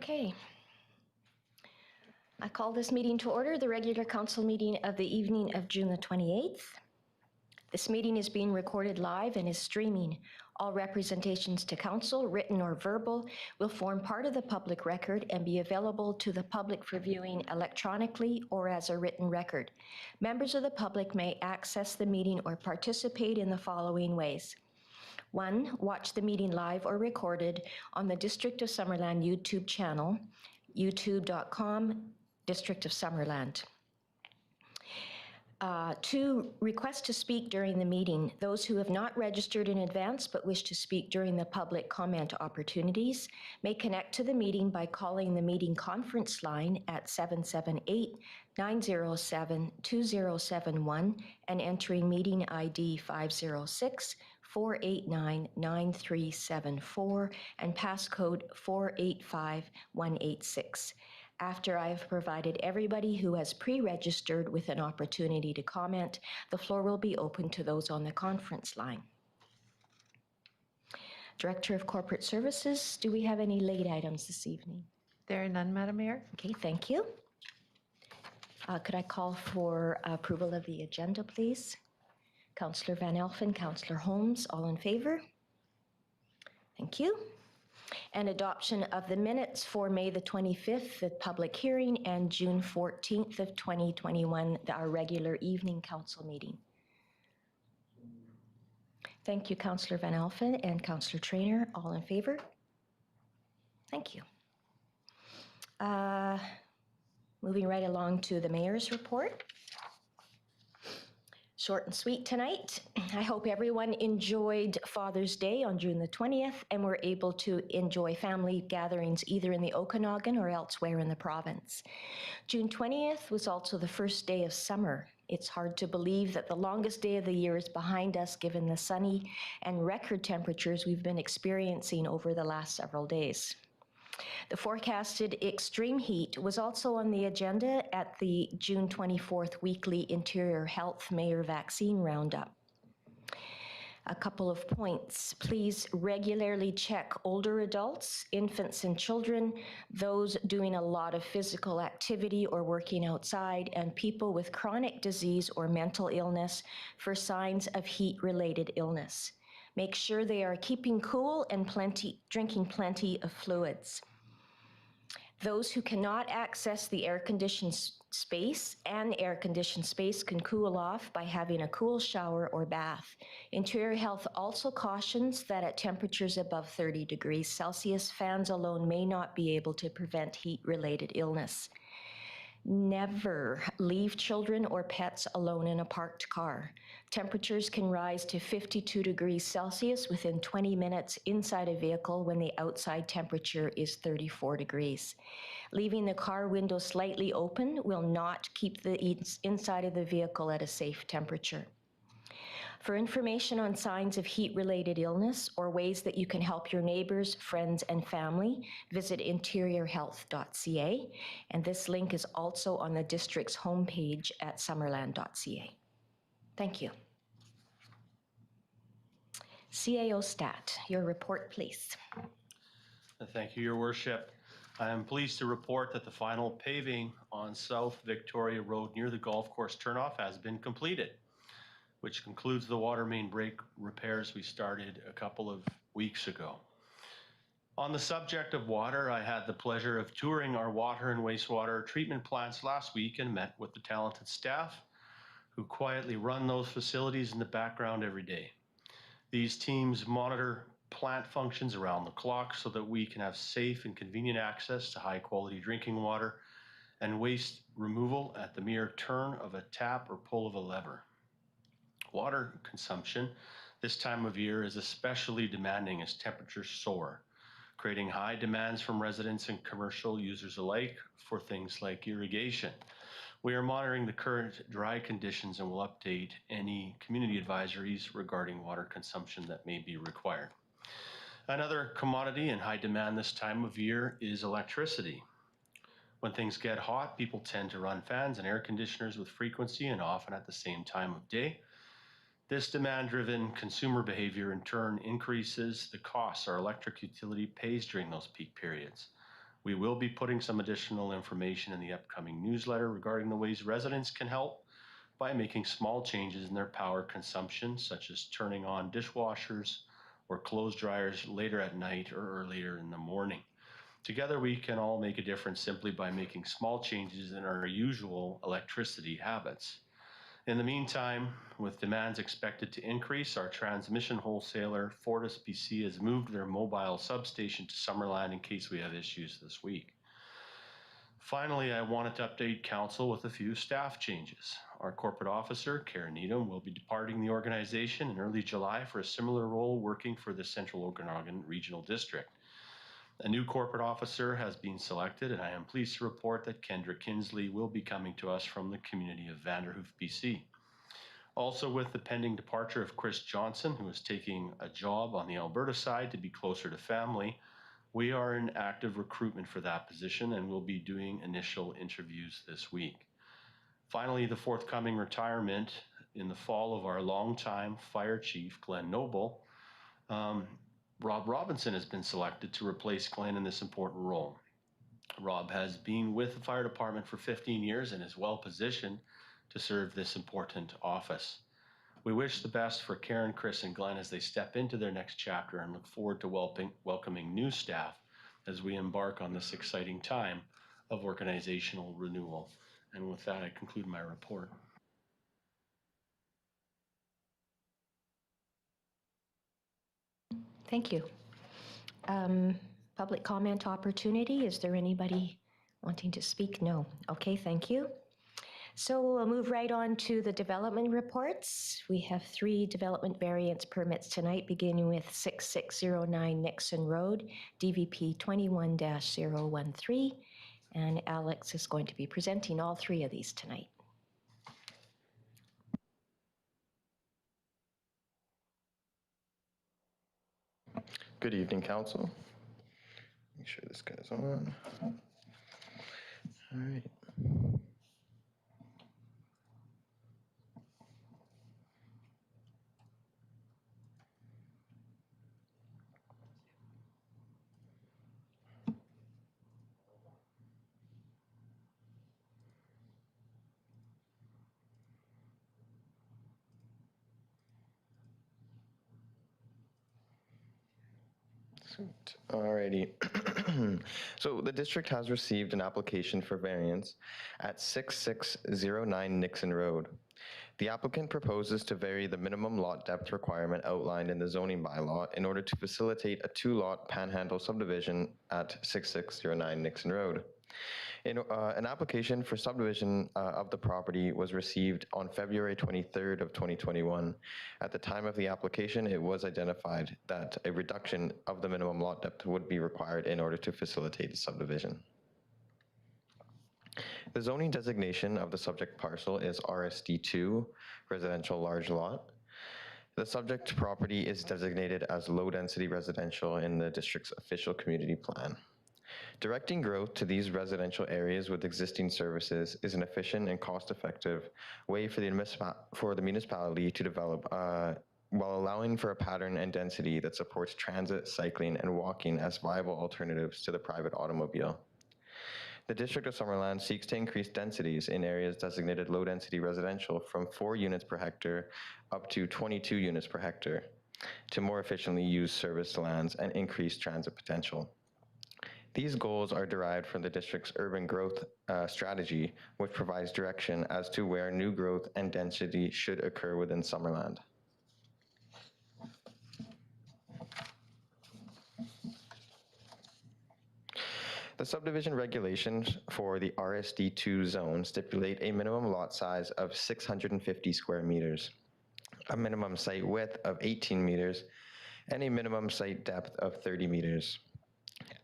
Okay. I call this meeting to order, the regular council meeting of the evening of June the 28th. This meeting is being recorded live and is streaming. All representations to council, written or verbal, will form part of the public record and be available to the public for viewing electronically or as a written record. Members of the public may access the meeting or participate in the following ways. 1, watch the meeting live or recorded on the District of Summerland YouTube channel, youtube.com, District of Summerland. 2, request to speak during the meeting. Those who have not registered in advance but wish to speak during the public comment opportunities may connect to the meeting by calling the meeting conference line at 778-907-2071 and entering meeting ID 506-489-9374 and passcode 485186. After I have provided everybody who has pre-registered with an opportunity to comment, the floor will be open to those on the conference line. Director of Corporate Services, do we have any late items this evening? There are none, Madam Mayor. Okay, thank you. Could I call for approval of the agenda, please? Councillor Van Elfen, Councillor Holmes, all in favor? Thank you. And adoption of the minutes for May the 25th, the public hearing, and June 14th of 2021, our regular evening council meeting. Thank you, Councillor Van Elfen and Councillor Traynor, all in favor? Thank you. Moving right along to the mayor's report. Short and sweet tonight. I hope everyone enjoyed Father's Day on June the 20th and were able to enjoy family gatherings either in the Okanagan or elsewhere in the province. June 20th was also the first day of summer. It's hard to believe that the longest day of the year is behind us given the sunny and record temperatures we've been experiencing over the last several days. The forecasted extreme heat was also on the agenda at the June 24th weekly Interior Health Mayor Vaccine Roundup. A couple of points. Please regularly check older adults, infants and children, those doing a lot of physical activity or working outside, and people with chronic disease or mental illness for signs of heat-related illness. Make sure they are keeping cool and drinking plenty of fluids. Those who cannot access the air-conditioned space can cool off by having a cool shower or bath. Interior Health also cautions that at temperatures above 30 degrees Celsius, fans alone may not be able to prevent heat-related illness. Never leave children or pets alone in a parked car. Temperatures can rise to 52 degrees Celsius within 20 minutes inside a vehicle when the outside temperature is 34 degrees. Leaving the car window slightly open will not keep the inside of the vehicle at a safe temperature. For information on signs of heat-related illness or ways that you can help your neighbors, friends, and family, visit interiorhealth.ca, and this link is also on the district's homepage at summerland.ca. Thank you. CAO Stat, your report, please. Thank you, Your Worship. I am pleased to report that the final paving on South Victoria Road near the golf course turnoff has been completed, which concludes the water main break repairs we started a couple of weeks ago. On the subject of water, I had the pleasure of touring our water and wastewater treatment plants last week and met with the talented staff who quietly run those facilities in the background every day. These teams monitor plant functions around the clock so that we can have safe and convenient access to high quality drinking water and waste removal at the mere turn of a tap or pull of a lever. Water consumption this time of year is especially demanding as temperatures soar, creating high demands from residents and commercial users alike for things like irrigation. We are monitoring the current dry conditions and will update any community advisories regarding water consumption that may be required. Another commodity in high demand this time of year is electricity. When things get hot, people tend to run fans and air conditioners with frequency and often at the same time of day. This demand-driven consumer behavior in turn increases the costs our electric utility pays during those peak periods. We will be putting some additional information in the upcoming newsletter regarding the ways residents can help by making small changes in their power consumption, such as turning on dishwashers or clothes dryers later at night or earlier in the morning. Together, we can all make a difference simply by making small changes in our usual electricity habits. In the meantime, with demands expected to increase, our transmission wholesaler, FortisBC, has moved their mobile substation to Summerland in case we have issues this week. Finally, I wanted to update Council with a few staff changes. Our corporate officer, Karen Needham, will be departing the organization in early July for a similar role working for the Central Okanagan Regional District. A new corporate officer has been selected, and I am pleased to report that Kendra Kinsley will be coming to us from the community of Vanderhoof, BC. Also, with the pending departure of Chris Johnson, who is taking a job on the Alberta side to be closer to family, we are in active recruitment for that position and will be doing initial interviews this week. Finally, the forthcoming retirement in the fall of our longtime fire chief, Glenn Noble, Rob Robinson has been selected to replace Glenn in this important role. Rob has been with the fire department for 15 years and is well positioned to serve this important office. We wish the best for Karen, Chris, and Glenn as they step into their next chapter and look forward to welcoming new staff as we embark on this exciting time of organizational renewal. And with that, I conclude my report. Thank you. Public comment opportunity. Is there anybody wanting to speak? No. Okay, thank you. So we'll move right on to the development reports. We have 3 development variance permits tonight, beginning with 6609 Nixon Road, DVP 21-013. And Alex is going to be presenting all 3 of these tonight. Good evening, Council. Make sure this guy's on. All right. Sweet. Alrighty. So the district has received an application for variance at 6609 Nixon Road. The applicant proposes to vary the minimum lot depth requirement outlined in the zoning bylaw in order to facilitate a 2-lot panhandle subdivision at 6609 Nixon Road. An application for subdivision of the property was received on February 23rd of 2021. At the time of the application, it was identified that a reduction of the minimum lot depth would be required in order to facilitate the subdivision. The zoning designation of the subject parcel is RSD2, residential large lot. The subject property is designated as low-density residential in the district's official community plan. Directing growth to these residential areas with existing services is an efficient and cost-effective way for the municipality to develop while allowing for a pattern and density that supports transit, cycling, and walking as viable alternatives to the private automobile. The District of Summerland seeks to increase densities in areas designated low-density residential from 4 units per hectare up to 22 units per hectare to more efficiently use serviced lands and increase transit potential. These goals are derived from the district's urban growth strategy, which provides direction as to where new growth and density should occur within Summerland. The subdivision regulations for the RSD2 zone stipulate a minimum lot size of 650 square meters, a minimum site width of 18 meters, and a minimum site depth of 30 meters.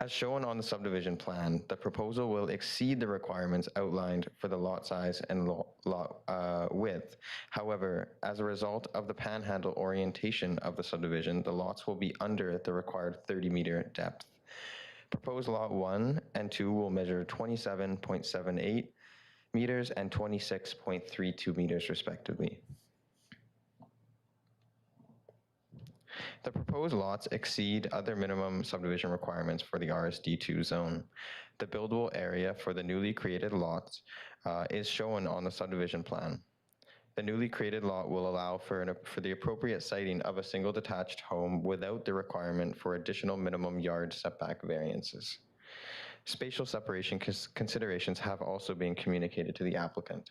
As shown on the subdivision plan, the proposal will exceed the requirements outlined for the lot size and lot width. However, as a result of the panhandle orientation of the subdivision, the lots will be under the required 30-meter depth. Proposed lot 1 and 2 will measure 27.78 meters and 26.32 meters respectively. The proposed lots exceed other minimum subdivision requirements for the RSD2 zone. The buildable area for the newly created lots is shown on the subdivision plan. The newly created lot will allow for the appropriate siting of a single detached home without the requirement for additional minimum yard setback variances. Spatial separation considerations have also been communicated to the applicant.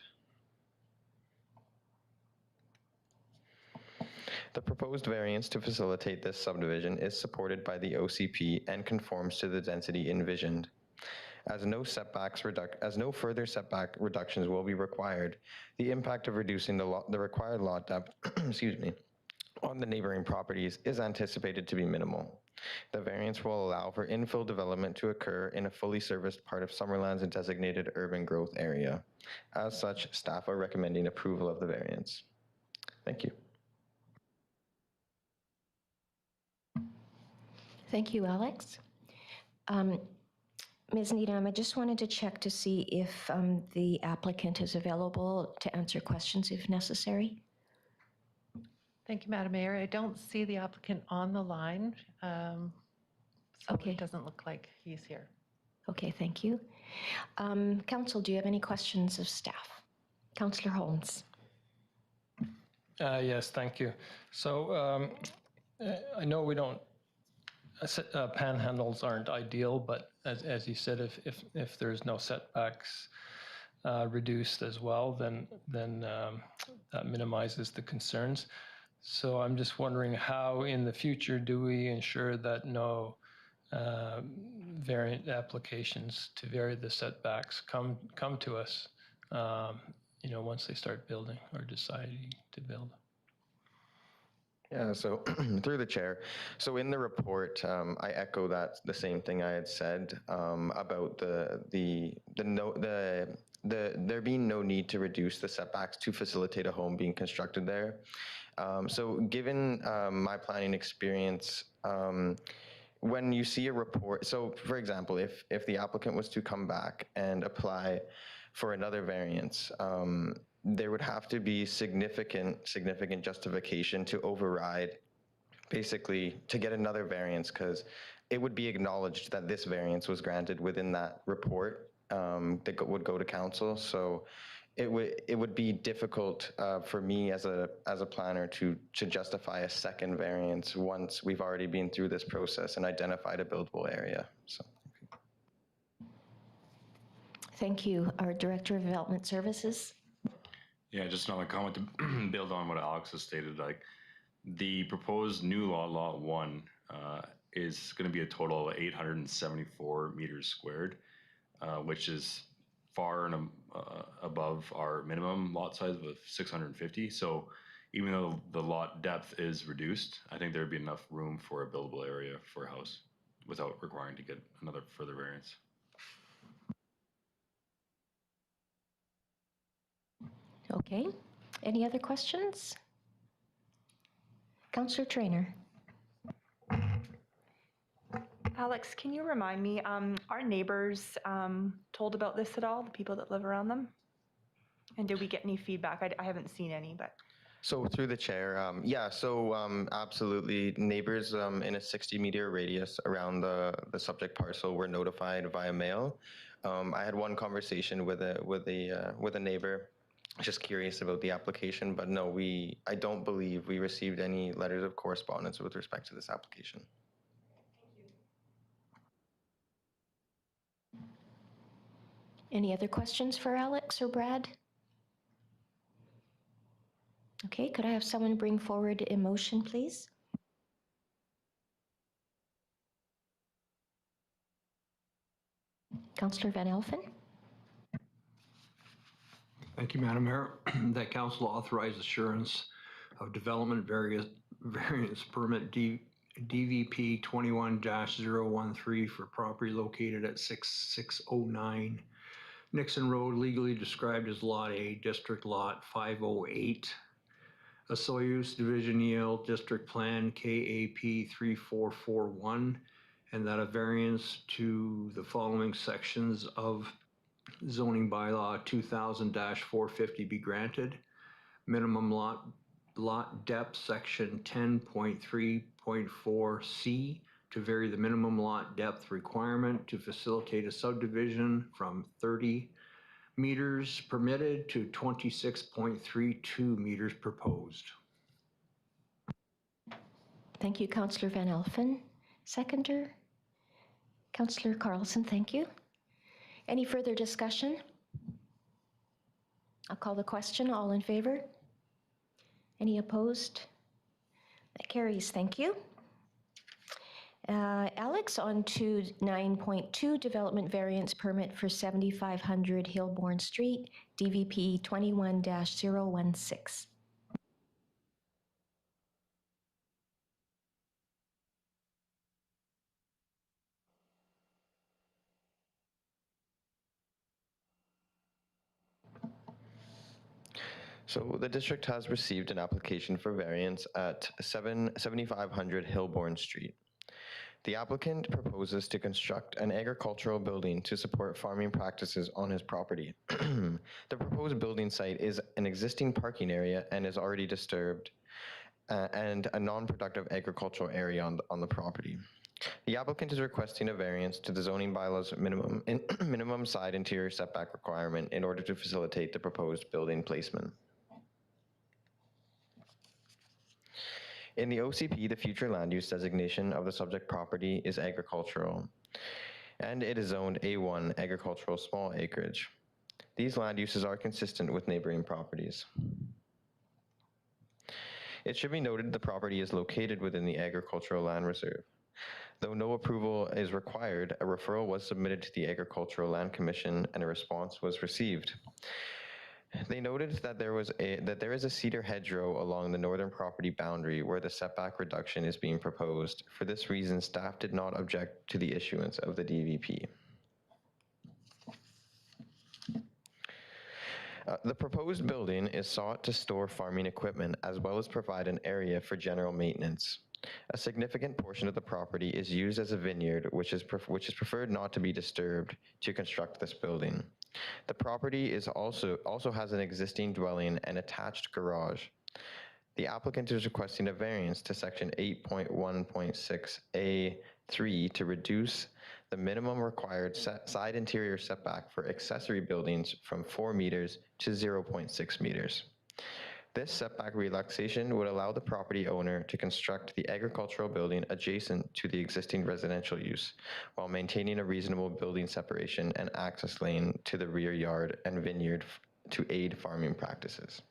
The proposed variance to facilitate this subdivision is supported by the OCP and conforms to the density envisioned. As no further setback reductions will be required, the impact of reducing the required lot depth, excuse me, on the neighboring properties is anticipated to be minimal. The variance will allow for infill development to occur in a fully serviced part of Summerland's designated urban growth area. As such, staff are recommending approval of the variance. Thank you. Thank you, Alex. Ms. Needham, I just wanted to check to see if the applicant is available to answer questions if necessary. Thank you, Madam Mayor. I don't see the applicant on the line, so Okay. it doesn't look like he's here. Okay, thank you. Council, do you have any questions of staff? Councillor Holmes. Yes, thank you. So I know we don't, panhandles aren't ideal, but as you said, if there's no setbacks reduced as well, then that minimizes the concerns. So I'm just wondering how in the future do we ensure that no variant applications to vary the setbacks come to us, once they start building or deciding to build? Yeah, so through the chair. So in the report, I echo the same thing I had said about there being no need to reduce the setbacks to facilitate a home being constructed there. So given my planning experience, when you see a report, so for example, if the applicant was to come back and apply for another variance, there would have to be significant justification to override, basically to get another variance, because it would be acknowledged that this variance was granted within that report that would go to council. So it would be difficult for me as a planner to justify a second variance once we've already been through this process and identified a buildable area. So. Thank you. Our Director of Development Services. Yeah, just another comment to build on what Alex has stated. Like the proposed new lot 1, is going to be a total of 874 meters squared, which is far and above our minimum lot size of 650. So even though the lot depth is reduced, I think there'd be enough room for a buildable area for a house without requiring to get another further variance. Okay. Any other questions? Councillor Traynor. Alex, can you remind me, are neighbors told about this at all, the people that live around them? And did we get any feedback? I haven't seen any, but. So through the chair, yeah, so absolutely, neighbors in a 60-meter radius around the subject parcel were notified via mail. I had one conversation with a neighbor, just curious about the application, but no, I don't believe we received any letters of correspondence with respect to this application. Any other questions for Alex or Brad? Okay, could I have someone bring forward a motion, please? Councillor Van Elfen. Thank you, Madam Mayor. That council authorize assurance of development variance permit DVP 21-013 for property located at 6609 Nixon Road, legally described as Lot A, District Lot 508. A Soyuz Division EL District Plan KAP 3441, and that a variance to the following sections of zoning bylaw 2000-450 be granted. Minimum lot depth section 10.3.1 26.4C to vary the minimum lot depth requirement to facilitate a subdivision from 30 meters permitted to 26.32 meters proposed. Thank you, Councillor Van Elfen. Seconder, Councillor Carlson, thank you. Any further discussion? I'll call the question. All in favor? Any opposed? That carries. Thank you. Alex, on to 9.2, development variance permit for 7500 Hilborn Street, DVP 21-016. So the district has received an application for variance at 7500 Hilborn Street. The applicant proposes to construct an agricultural building to support farming practices on his property. The proposed building site is an existing parking area and is already disturbed and a non-productive agricultural area on the property. The applicant is requesting a variance to the zoning bylaws minimum side interior setback requirement in order to facilitate the proposed building placement. In the OCP, the future land use designation of the subject property is agricultural, and it is zoned A1 agricultural small acreage. These land uses are consistent with neighboring properties. It should be noted the property is located within the agricultural land reserve. Though no approval is required, a referral was submitted to the Agricultural Land Commission and a response was received. They noted that there is a cedar hedgerow along the northern property boundary where the setback reduction is being proposed. For this reason, staff did not object to the issuance of the DVP. The proposed building is sought to store farming equipment as well as provide an area for general maintenance. A significant portion of the property is used as a vineyard, which is preferred not to be disturbed to construct this building. The property is also has an existing dwelling and attached garage. The applicant is requesting a variance to section 8.1.6A3 to reduce the minimum required side interior setback for accessory buildings from 4 meters to 0.6 meters. This setback relaxation would allow the property owner to construct the agricultural building adjacent to the existing residential use, while maintaining a reasonable building separation and access lane to the rear yard and vineyard to aid farming practices.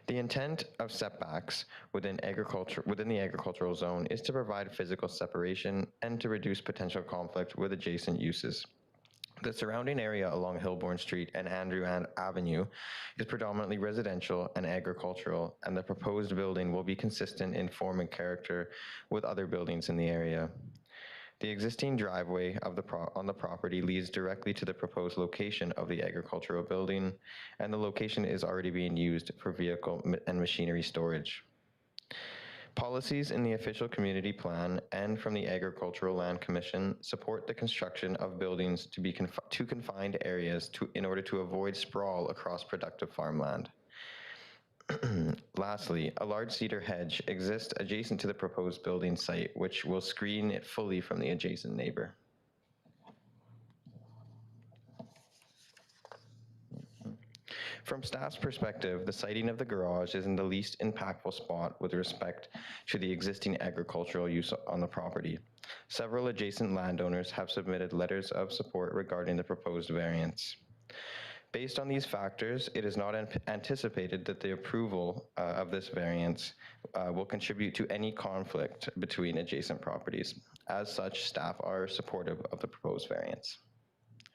The intent of setbacks within the agricultural zone is to provide physical separation and to reduce potential conflict with adjacent uses. The surrounding area along Hilborn Street and Andrew Avenue is predominantly residential and agricultural, and the proposed building will be consistent in form and character with other buildings in the area. The existing driveway on the property leads directly to the proposed location of the agricultural building, and the location is already being used for vehicle and machinery storage. Policies in the official community plan and from the Agricultural Land Commission support the construction of buildings to be confined areas in order to avoid sprawl across productive farmland. Lastly, a large cedar hedge exists adjacent to the proposed building site, which will screen it fully from the adjacent neighbor. From staff's perspective, the siting of the garage is in the least impactful spot with respect to the existing agricultural use on the property. Several adjacent landowners have submitted letters of support regarding the proposed variance. Based on these factors, it is not anticipated that the approval of this variance will contribute to any conflict between adjacent properties. As such, staff are supportive of the proposed variance.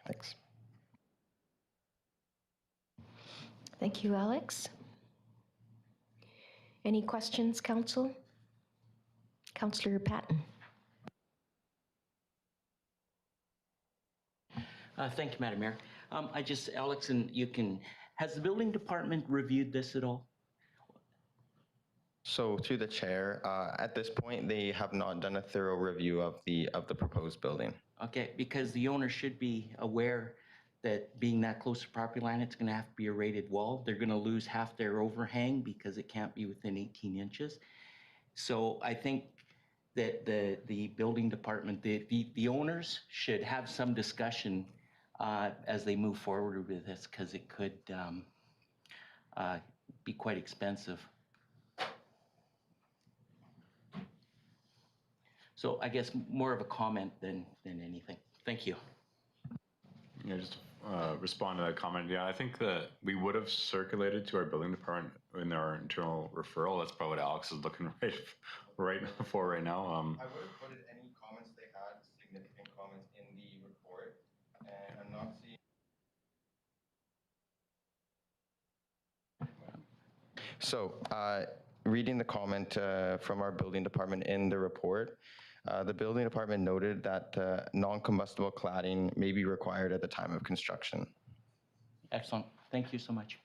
Thanks. Thank you, Alex. Any questions, Council? Councillor Patton. Thank you, Madam Mayor. Alex, and has the building department reviewed this at all? So through the chair, at this point, they have not done a thorough review of the proposed building. Okay, because the owner should be aware that being that close to property line, it's going to have to be a rated wall. They're going to lose half their overhang because it can't be within 18 inches. So I think that the building department, the owners should have some discussion as they move forward with this, because it could be quite expensive. So I guess more of a comment than anything. Thank you. Yeah, just respond to that comment. Yeah, I think that we would have circulated to our building department in our internal referral. That's probably what Alex is looking right for right now. I would have put any comments they had, significant comments, in the report, and I'm not seeing. So, reading the comment from our building department in the report, the building department noted that non-combustible cladding may be required at the time of construction. Excellent. Thank you so much.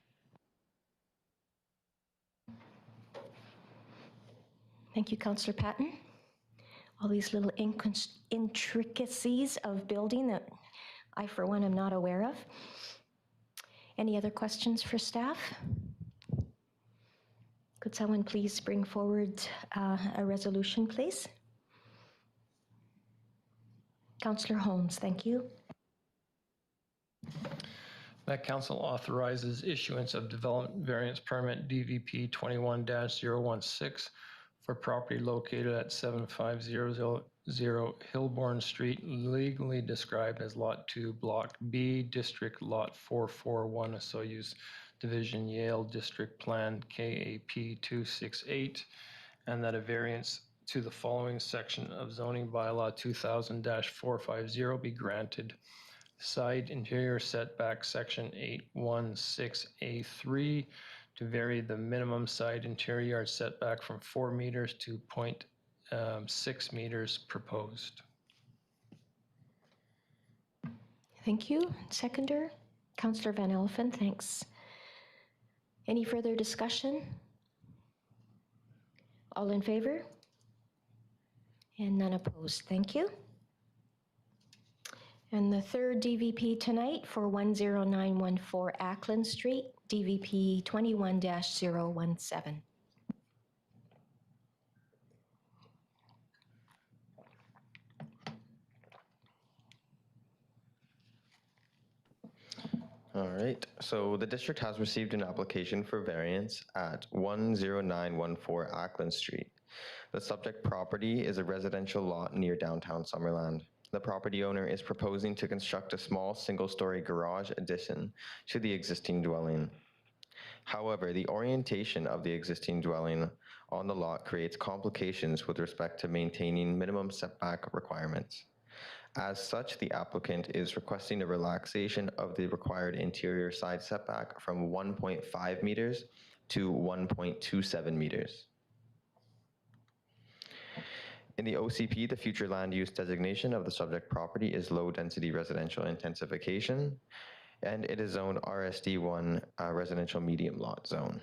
Thank you, Councillor Patton. All these little intricacies of building that I, for one, am not aware of. Any other questions for staff? Could someone please bring forward a resolution, please? Councillor Holmes, thank you. That council authorizes issuance of development variance permit DVP 21-016 for property located at 7500 Hillborn Street, legally described as Lot 2, Block B, District Lot 441, Osoyoos Division, Yale District Plan KAP 268, and that a variance to the following section of zoning bylaw 2000-450 be granted. Side interior setback section 816A3 to vary the minimum side interior yard setback from 4 meters to 0.6 meters proposed. Thank you. Seconder, Councillor Van Elfen, thanks. Any further discussion? All in favor? And none opposed. Thank you. And the third DVP tonight for 10914 Ackland Street, DVP 21-017. All right, so the district has received an application for variance at 10914 Ackland Street. The subject property is a residential lot near downtown Summerland. The property owner is proposing to construct a small single-story garage addition to the existing dwelling. However, the orientation of the existing dwelling on the lot creates complications with respect to maintaining minimum setback requirements. As such, the applicant is requesting a relaxation of the required interior side setback from 1.5 meters to 1.27 meters. In the OCP, the future land use designation of the subject property is low-density residential intensification, and it is zoned RSD1 residential medium lot zone.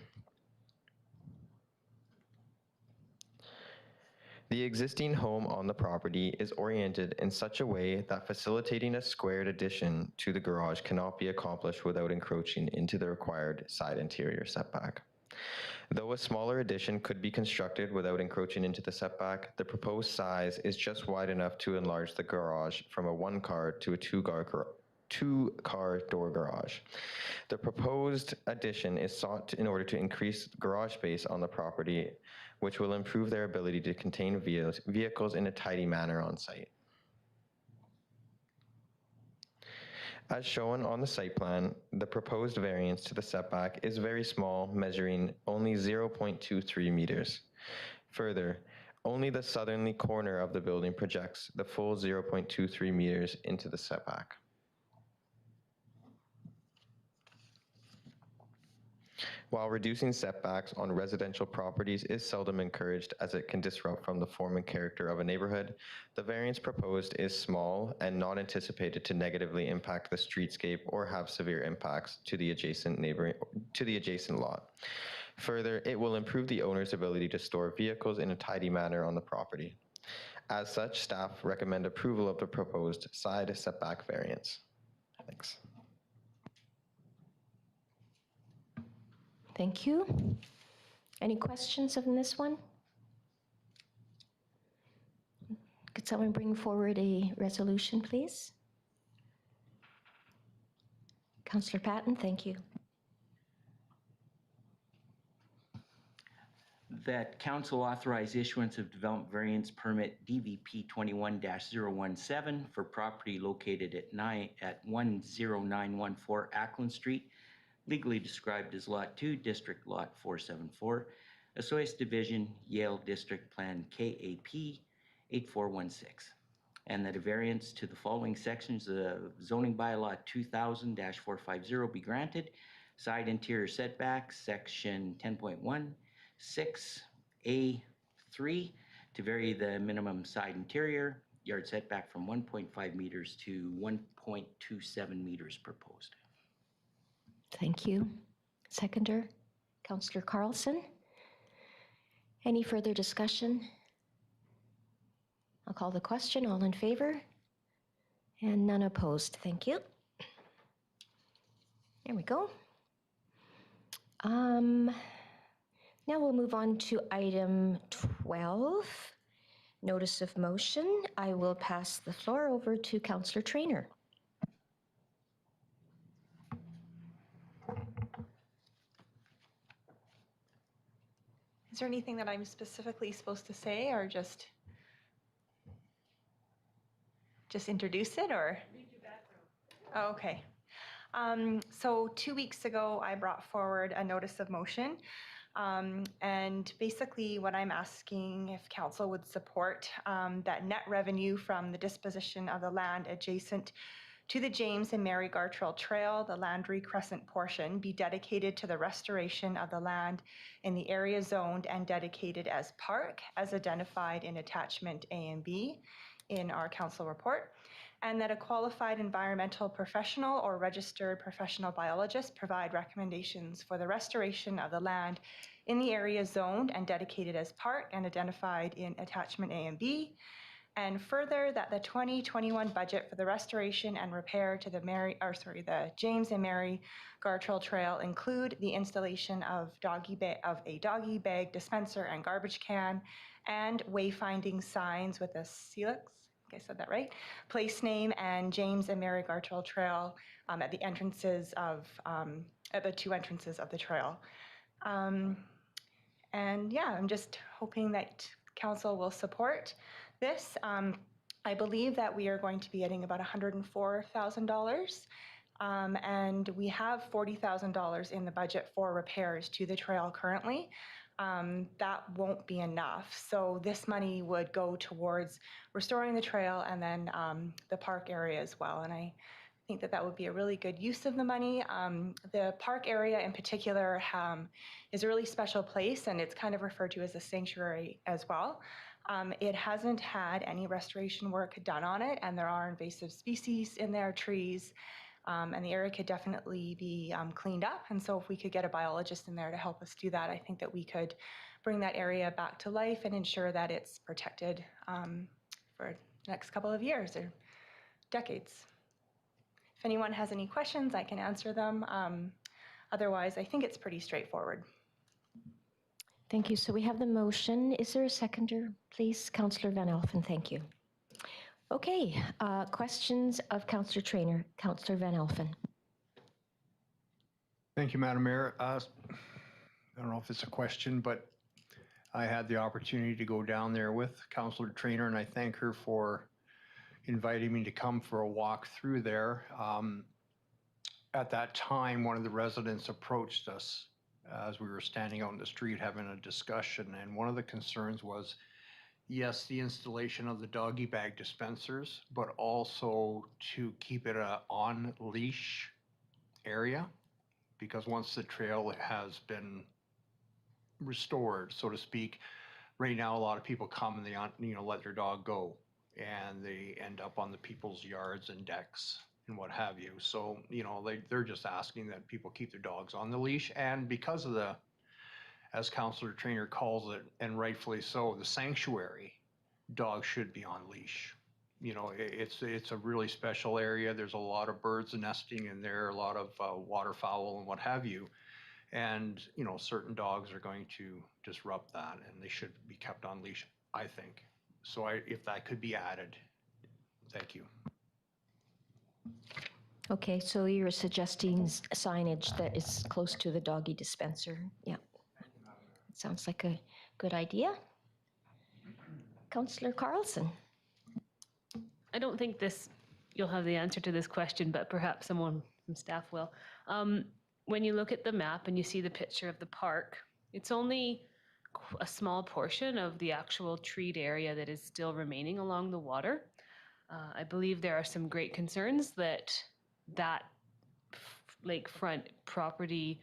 The existing home on the property is oriented in such a way that facilitating a squared addition to the garage cannot be accomplished without encroaching into the required side interior setback. Though a smaller addition could be constructed without encroaching into the setback, the proposed size is just wide enough to enlarge the garage from a one-car to a two-car door garage. The proposed addition is sought in order to increase garage space on the property, which will improve their ability to contain vehicles in a tidy manner on site. As shown on the site plan, the proposed variance to the setback is very small, measuring only 0.23 meters. Further, only the southerly corner of the building projects the full 0.23 meters into the setback. While reducing setbacks on residential properties is seldom encouraged as it can disrupt from the form and character of a neighborhood, the variance proposed is small and not anticipated to negatively impact the streetscape or have severe impacts to the adjacent lot. Further, it will improve the owner's ability to store vehicles in a tidy manner on the property. As such, staff recommend approval of the proposed side setback variance. Thanks. Thank you. Any questions on this one? Could someone bring forward a resolution, please? Councillor Patton, thank you. That council authorize issuance of development variance permit DVP 21-017 for property located at 10914 Ackland Street, legally described as Lot 2, District Lot 474, Osoyoos Division, Yale District Plan KAP 8416. And that a variance to the following sections of zoning bylaw 2000-450 be granted. Side interior setbacks, section 10.1, 6A3, to vary the minimum side interior yard setback from 1.5 meters to 1.27 meters proposed. Thank you. Seconder, Councillor Carlson. Any further discussion? I'll call the question. All in favor? And none opposed. Thank you. There we go. Now we'll move on to item 12, notice of motion. I will pass the floor over to Councillor Traynor. Is there anything that I'm specifically supposed to say, or just introduce it, or? Read your background. Oh, okay. So 2 weeks ago, I brought forward a notice of motion. And basically what I'm asking if council would support that net revenue from the disposition of the land adjacent to the James and Mary Gartrell Trail, the Landry Crescent portion, be dedicated to the restoration of the land in the area zoned and dedicated as park, as identified in attachment A and B in our council report, and that a qualified environmental professional or registered professional biologist provide recommendations for the restoration of the land in the area zoned and dedicated as park and identified in attachment A and B. And further, that the 2021 budget for the restoration and repair to the James and Mary Gartrell Trail include the installation of a doggy bag dispenser and garbage can, and wayfinding signs with a Celix, I think I said that right, place name and James and Mary Gartrell Trail at the entrances of at the two entrances of the trail. And yeah, I'm just hoping that council will support this. I believe that we are going to be getting about $104,000, and we have $40,000 in the budget for repairs to the trail currently. That won't be enough. So this money would go towards restoring the trail and then the park area as well. And I think that that would be a really good use of the money. The park area in particular is a really special place, and it's kind of referred to as a sanctuary as well. It hasn't had any restoration work done on it, and there are invasive species in there, trees, and the area could definitely be cleaned up. And so if we could get a biologist in there to help us do that, I think that we could bring that area back to life and ensure that it's protected for the next couple of years or decades. If anyone has any questions, I can answer them. Otherwise, I think it's pretty straightforward. Thank you. So we have the motion. Is there a seconder, please? Councillor Van Elfen, thank you. Okay, questions of Councillor Traynor. Councillor Van Elfen. Thank you, Madam Mayor. I don't know if it's a question, but I had the opportunity to go down there with Councillor Traynor, and I thank her for inviting me to come for a walk through there. At that time, one of the residents approached us as we were standing out in the street having a discussion, and one of the concerns was, yes, the installation of the doggy bag dispensers, but also to keep it a on-leash area, because once the trail has been restored, so to speak, right now a lot of people come and they let their dog go, and they end up on the people's yards and decks and what have you. So, they're just asking that people keep their dogs on the leash. And because of the, as Councillor Traynor calls it, and rightfully so, the sanctuary, dogs should be on leash. It's a really special area. There's a lot of birds nesting in there, a lot of waterfowl and what have you. And, certain dogs are going to disrupt that, and they should be kept on leash, I think. So if that could be added, thank you. Okay, so you're suggesting signage that is close to the doggy dispenser. Yeah. Sounds like a good idea. Councillor Carlson. I don't think you'll have the answer to this question, but perhaps someone from staff will. When you look at the map and you see the picture of the park, it's only a small portion of the actual treed area that is still remaining along the water. I believe there are some great concerns that lakefront property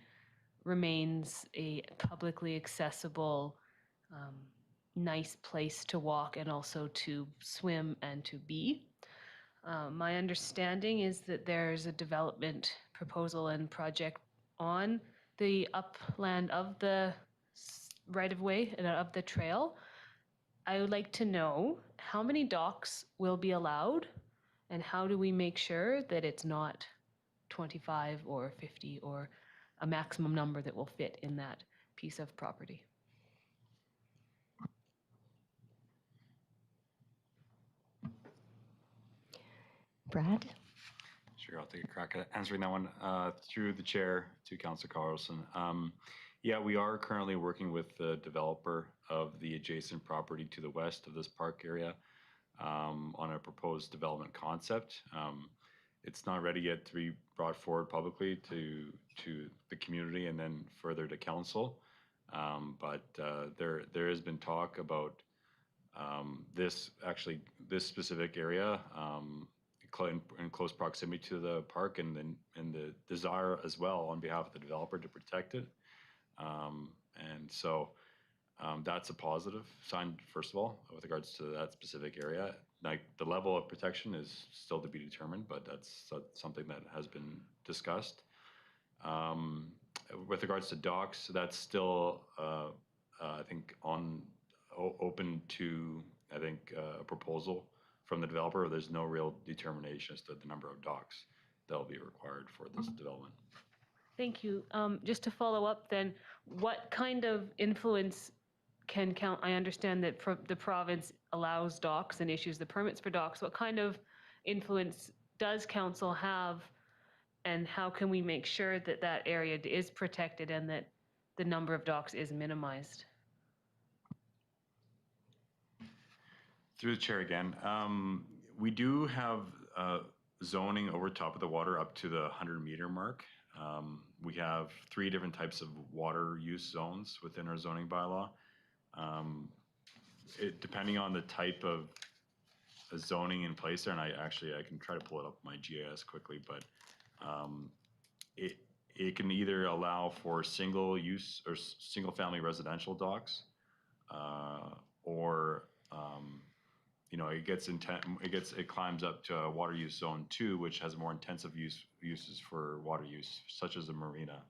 remains a publicly accessible, nice place to walk and also to swim and to be. My understanding is that there's a development proposal and project on the upland of the right-of-way and of the trail. I would like to know how many docks will be allowed and how do we make sure that it's not 25 or 50 or a maximum number that will fit in that piece of property. Brad? Sure, I'll take a crack at answering that one through the chair to Councillor Carlson. Yeah, we are currently working with the developer of the adjacent property to the west of this park area on a proposed development concept. It's not ready yet to be brought forward publicly to the community and then further to council. But there has been talk about this specific area in close proximity to the park, and the desire as well on behalf of the developer to protect it. And so that's a positive sign, first of all, with regards to that specific area. Like, the level of protection is still to be determined, but that's something that has been discussed. With regards to docks, that's still, I think, open to, I think, a proposal from the developer. There's no real determination as to the number of docks that will be required for this development. Thank you. Just to follow up then, what kind of influence can I understand that the province allows docks and issues the permits for docks. What kind of influence does council have, and how can we make sure that that area is protected and that the number of docks is minimized? Through the chair again, we do have zoning over top of the water up to the 100-meter mark. We have 3 different types of water use zones within our zoning bylaw. Depending on the type of zoning in place there, and I can try to pull it up my GIS quickly, but it can either allow for single use or single family residential docks, or it climbs up to a water use zone 2, which has more intensive uses for water use, such as a marina.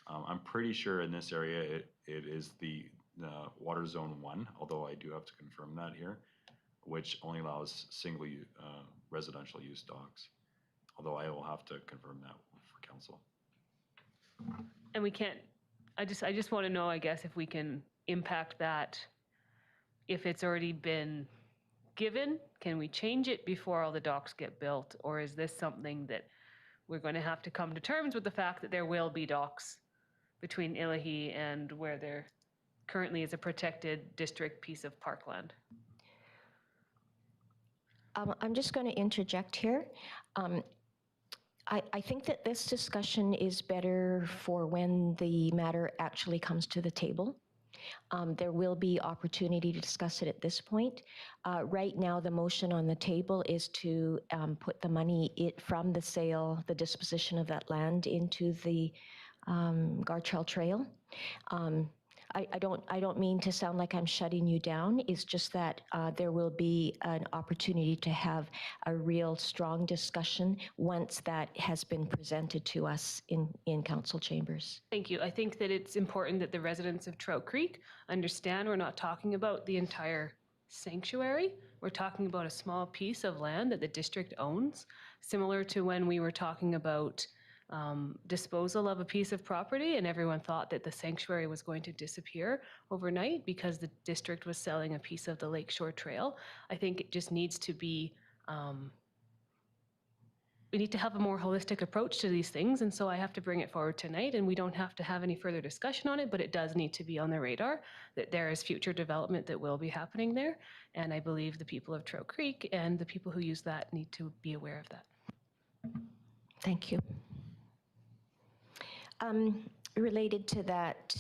I'm pretty sure in this area it is the water zone 1, although I do have to confirm that here, which only allows single residential use docks. Although I will have to confirm that for council. And we can't, I just want to know, I guess, if we can impact that. If it's already been given, can we change it before all the docks get built? Or is this something that we're going to have to come to terms with the fact that there will be docks between Illahee and where there currently is a protected district piece of parkland? I'm just going to interject here. I think that this discussion is better for when the matter actually comes to the table. There will be opportunity to discuss it at this point. Right now, the motion on the table is to put the money from the sale, the disposition of that land, into the Gartrell Trail. I don't mean to sound like I'm shutting you down. It's just that there will be an opportunity to have a real strong discussion once that has been presented to us in council chambers. Thank you. I think that it's important that the residents of Trout Creek understand we're not talking about the entire sanctuary. We're talking about a small piece of land that the district owns, similar to when we were talking about disposal of a piece of property, and everyone thought that the sanctuary was going to disappear overnight because the district was selling a piece of the Lakeshore Trail. I think it just needs to be, we need to have a more holistic approach to these things, and so I have to bring it forward tonight, and we don't have to have any further discussion on it, but it does need to be on the radar that there is future development that will be happening there, and I believe the people of Trout Creek and the people who use that need to be aware of that. Thank you. Related to that,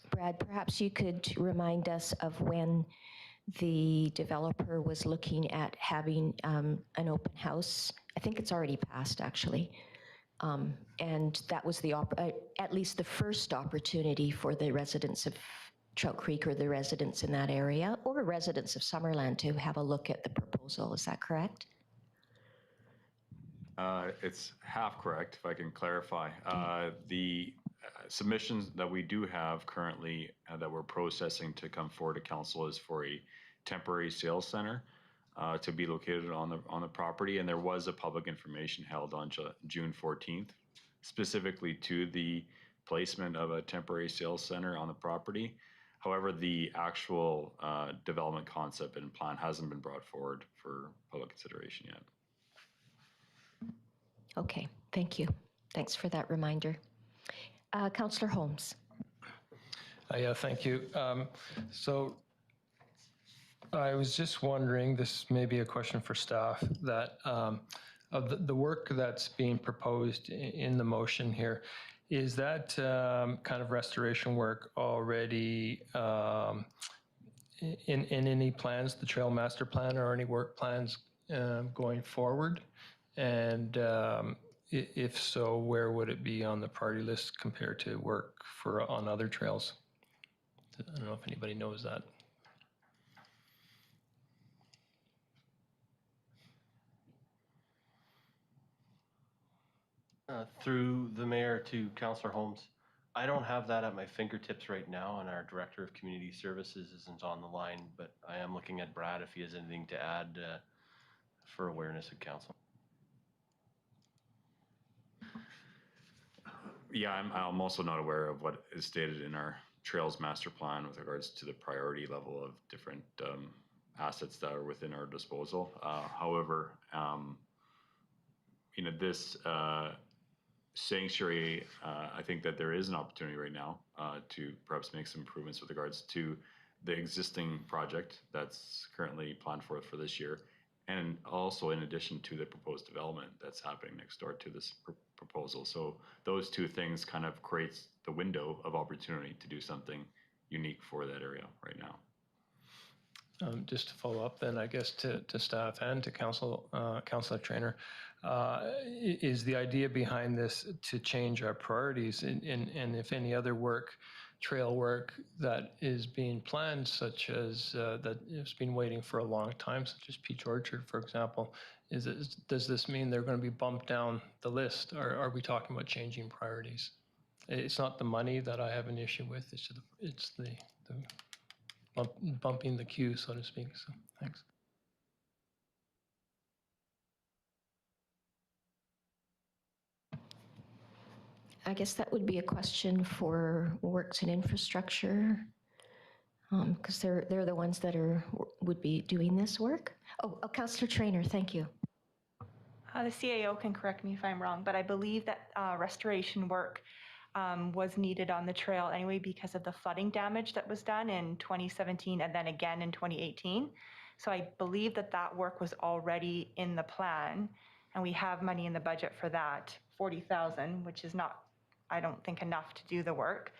Brad, perhaps you could remind us of when the developer was looking at having an open house. I think it's already passed, actually. And that was the at least the first opportunity for the residents of Trout Creek or the residents in that area or residents of Summerland to have a look at the proposal. Is that correct? It's half correct, if I can clarify. The submissions that we do have currently that we're processing to come forward to council is for a temporary sales center to be located on the property, and there was a public information held on June 14th, specifically to the placement of a temporary sales center on the property. However, the actual development concept and plan hasn't been brought forward for public consideration yet. Okay, thank you. Thanks for that reminder. Councillor Holmes. Yeah, thank you. So I was just wondering, this may be a question for staff, that of the work that's being proposed in the motion here, is that kind of restoration work already in any plans, the trail master plan or any work plans going forward? And if so, where would it be on the priority list compared to work on other trails? I don't know if anybody knows that. Through the mayor to Councillor Holmes, I don't have that at my fingertips right now, and our Director of Community Services isn't on the line, but I am looking at Brad if he has anything to add for awareness of council. Yeah, I'm also not aware of what is stated in our Trails Master Plan with regards to the priority level of different assets that are within our disposal. However, this sanctuary, I think that there is an opportunity right now to perhaps make some improvements with regards to the existing project that's currently planned for this year, and also in addition to the proposed development that's happening next door to this proposal. So those two things kind of creates the window of opportunity to do something unique for that area right now. Just to follow up then, I guess, to staff and to Councillor Traynor, is the idea behind this to change our priorities and if any other work, trail work that is being planned, such as that has been waiting for a long time, such as Peach Orchard, for example, does this mean they're going to be bumped down the list, or are we talking about changing priorities? It's not the money that I have an issue with, it's the bumping the queue, so to speak. So thanks. I guess that would be a question for Works and Infrastructure, because they're the ones that would be doing this work. Oh, Councillor Traynor, thank you. The CAO can correct me if I'm wrong, but I believe that restoration work was needed on the trail anyway because of the flooding damage that was done in 2017 and then again in 2018. So I believe that work was already in the plan, and we have money in the budget for that, 40,000, which is not, I don't think, enough to do the work.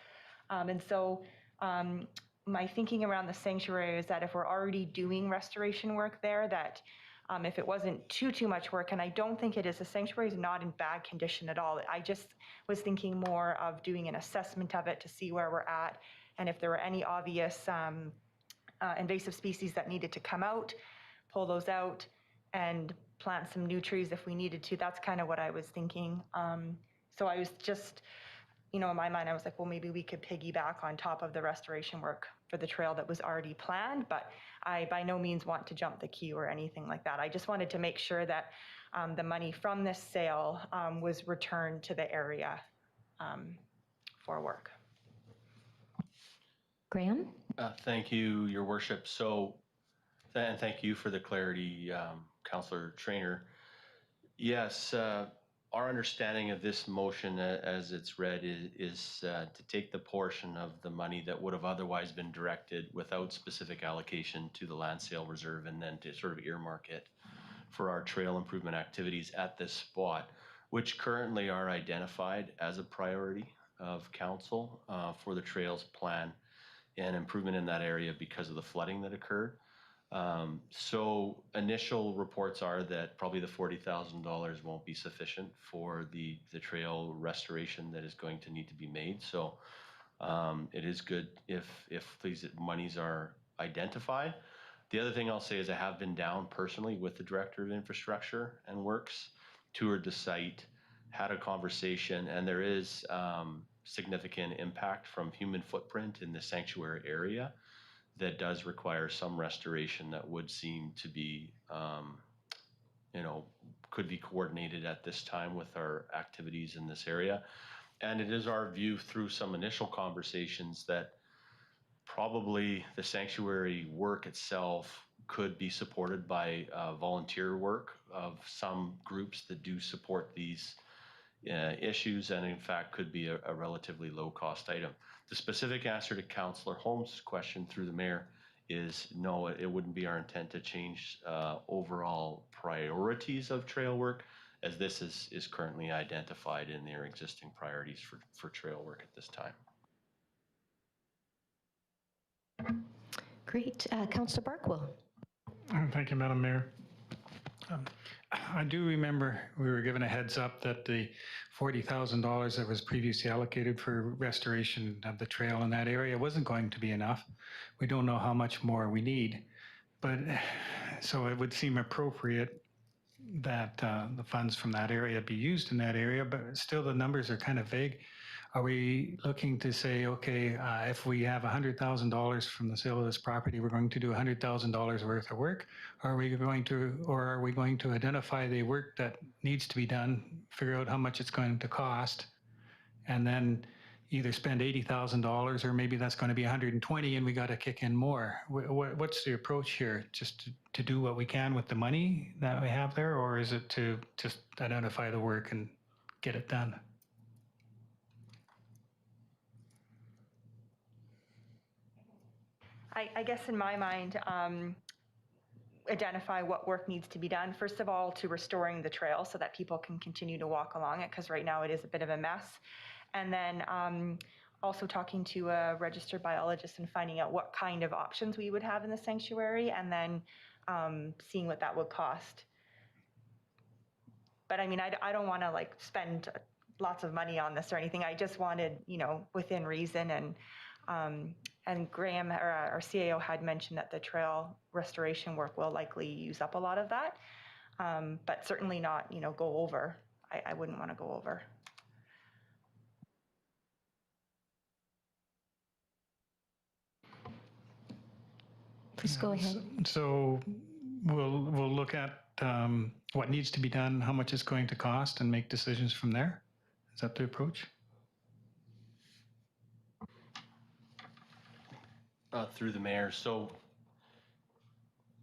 And so my thinking around the sanctuary is that if we're already doing restoration work there, that if it wasn't too much work, and I don't think it is, the sanctuary is not in bad condition at all. I just was thinking more of doing an assessment of it to see where we're at, and if there were any obvious invasive species that needed to come out, pull those out, and plant some new trees if we needed to. That's kind of what I was thinking. So I was just in my mind, I was like, well, maybe we could piggyback on top of the restoration work for the trail that was already planned, but I by no means want to jump the queue or anything like that. I just wanted to make sure that the money from this sale was returned to the area for work. Graham? Thank you, Your Worship. So, and thank you for the clarity, Councillor Trainer. Yes, our understanding of this motion as it's read is to take the portion of the money that would have otherwise been directed without specific allocation to the land sale reserve and then to sort of earmark it for our trail improvement activities at this spot, which currently are identified as a priority of council for the trails plan and improvement in that area because of the flooding that occurred. So initial reports are that probably the $40,000 won't be sufficient for the trail restoration that is going to need to be made. So it is good if these monies are identified. The other thing I'll say is I have been down personally with the Director of Infrastructure and Works, toured the site, had a conversation, and there is significant impact from human footprint in the sanctuary area that does require some restoration that would seem to be, could be coordinated at this time with our activities in this area. And it is our view through some initial conversations that probably the sanctuary work itself could be supported by volunteer work of some groups that do support these issues, and in fact could be a relatively low cost item. The specific answer to Councillor Holmes' question through the mayor is no, it wouldn't be our intent to change overall priorities of trail work, as this is currently identified in their existing priorities for trail work at this time. Great. Councillor Barkwell. Thank you, Madam Mayor. I do remember we were given a heads up that the $40,000 that was previously allocated for restoration of the trail in that area wasn't going to be enough. We don't know how much more we need, but so it would seem appropriate that the funds from that area be used in that area, but still the numbers are kind of vague. Are we looking to say, okay, if we have $100,000 from the sale of this property, we're going to do $100,000 worth of work? Or are we going to identify the work that needs to be done, figure out how much it's going to cost, and then either spend $80,000 or maybe that's going to be 120 and we got to kick in more? What's the approach here? Just to do what we can with the money that we have there, or is it to just identify the work and get it done? I guess in my mind, identify what work needs to be done. First of all, to restoring the trail so that people can continue to walk along it, because right now it is a bit of a mess. And then also talking to a registered biologist and finding out what kind of options we would have in the sanctuary, and then seeing what that would cost. But I mean, I don't want to like spend lots of money on this or anything. I just wanted, within reason. And Graham, our CAO, had mentioned that the trail restoration work will likely use up a lot of that, but certainly not, go over. I wouldn't want to go over. Please go ahead. So we'll look at what needs to be done, how much it's going to cost, and make decisions from there. Is that the approach? Through the mayor. So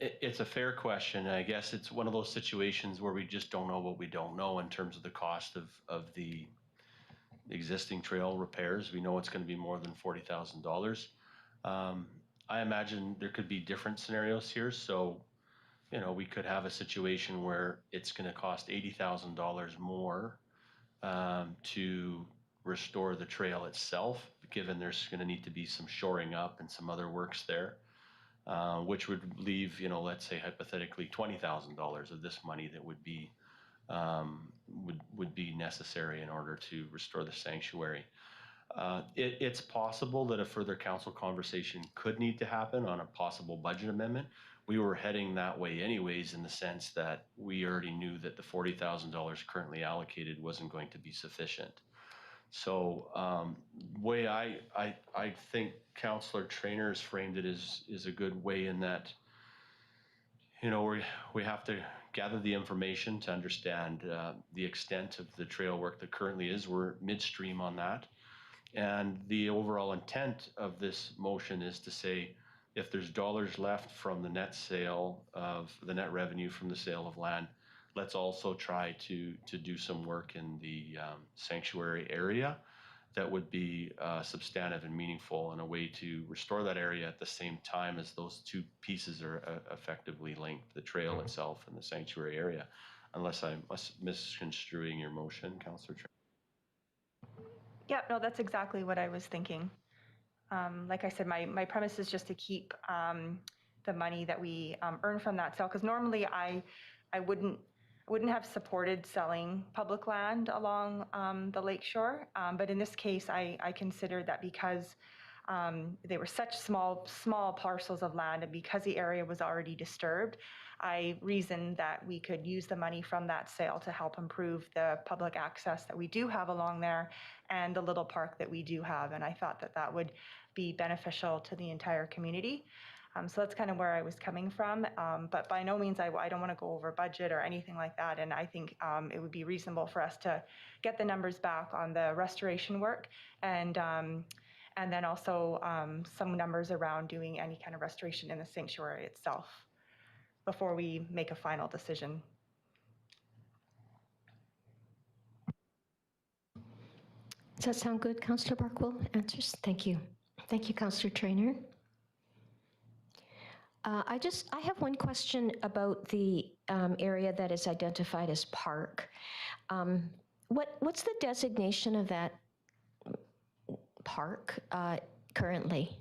it's a fair question. I guess it's one of those situations where we just don't know what we don't know in terms of the cost of the existing trail repairs. We know it's going to be more than $40,000. I imagine there could be different scenarios here. So, we could have a situation where it's going to cost $80,000 more to restore the trail itself, given there's going to need to be some shoring up and some other works there, which would leave, let's say hypothetically $20,000 of this money that would be necessary in order to restore the sanctuary. It's possible that a further council conversation could need to happen on a possible budget amendment. We were heading that way anyways, in the sense that we already knew that the $40,000 currently allocated wasn't going to be sufficient. So way I think Councillor Trainer's framed it is a good way in that, you know, we have to gather the information to understand the extent of the trail work that currently is. We're midstream on that. And the overall intent of this motion is to say, if there's dollars left from the net sale of the net revenue from the sale of land, let's also try to do some work in the sanctuary area that would be substantive and meaningful in a way to restore that area at the same time as those two pieces are effectively linked, the trail itself and the sanctuary area, unless I'm misconstruing your motion, Councillor Trainer. Yeah, no, that's exactly what I was thinking. Like I said, my premise is just to keep the money that we earn from that sale, because normally I wouldn't have supported selling public land along the lakeshore, but in this case, I considered that because they were such small parcels of land, and because the area was already disturbed, I reasoned that we could use the money from that sale to help improve the public access that we do have along there and the little park that we do have. And I thought that that would be beneficial to the entire community. So that's kind of where I was coming from. But by no means, I don't want to go over budget or anything like that. And I think it would be reasonable for us to get the numbers back on the restoration work and then also some numbers around doing any kind of restoration in the sanctuary itself before we make a final decision. Does that sound good, Councillor Barkwill? Answers? Thank you. Thank you, Councillor Trainer. I have one question about the area that is identified as park. What's the designation of that park currently?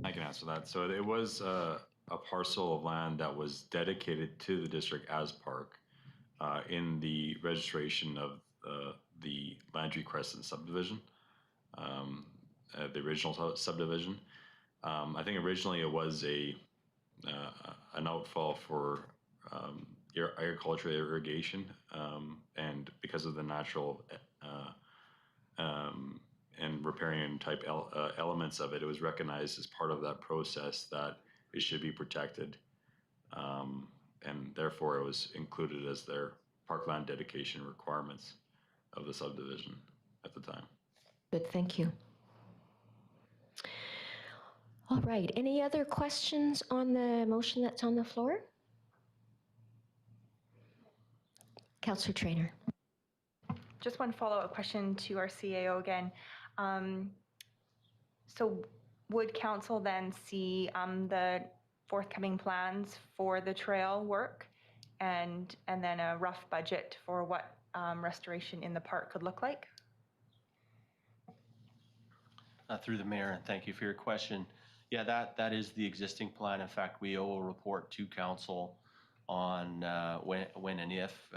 I can answer that. So it was a parcel of land that was dedicated to the district as park in the registration of the Landry Crescent subdivision, the original subdivision. I think originally it was an outfall for agricultural irrigation, and because of the natural and riparian type elements of it, it was recognized as part of that process that it should be protected, and therefore it was included as their parkland dedication requirements of the subdivision at the time. Good, thank you. All right, any other questions on the motion that's on the floor? Councillor Trainer. Just one follow-up question to our CAO again. So would council then see the forthcoming plans for the trail work and then a rough budget for what restoration in the park could look like? Through the mayor, and thank you for your question. Yeah, that is the existing plan. In fact, we owe a report to council on when and if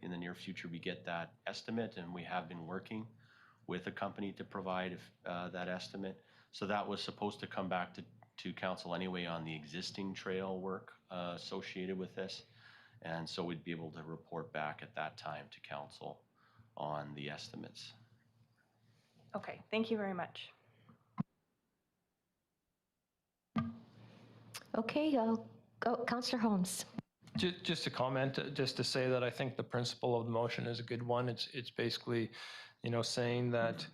in the near future we get that estimate, and we have been working with a company to provide that estimate. So that was supposed to come back to council anyway on the existing trail work associated with this, and so we'd be able to report back at that time to council on the estimates. Okay, thank you very much. Okay, I'll go. Councillor Holmes. Just a comment, just to say that I think the principle of the motion is a good one. It's basically, you know, saying that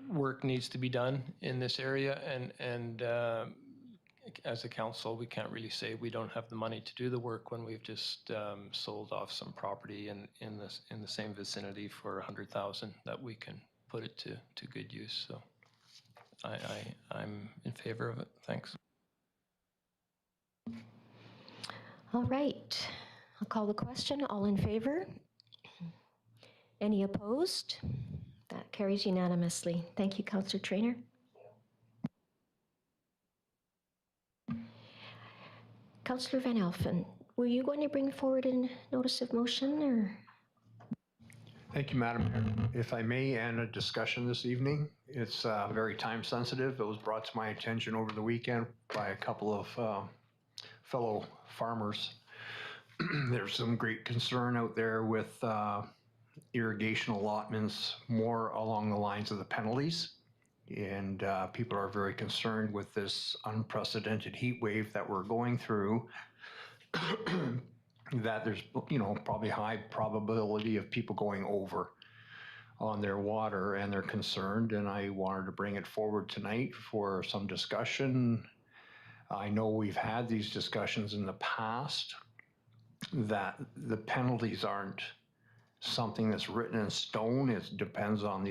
work needs to be done in this area, and as a council, we can't really say we don't have the money to do the work when we've just sold off some property in the same vicinity for $100,000 that we can put it to good use. So I'm in favor of it. Thanks. All right, I'll call the question. All in favor? Any opposed? That carries unanimously. Thank you, Councillor Trainer. Councillor Van Elfen, were you going to bring forward a notice of motion, or? Thank you, Madam Mayor. If I may, and a discussion this evening. It's very time sensitive. It was brought to my attention over the weekend by a couple of fellow farmers there's some great concern out there with irrigation allotments more along the lines of the penalties. And people are very concerned with this unprecedented heat wave that we're going through, that there's, probably high probability of people going over on their water, and they're concerned, and I wanted to bring it forward tonight for some discussion. I know we've had these discussions in the past, that the penalties aren't something that's written in stone. It depends on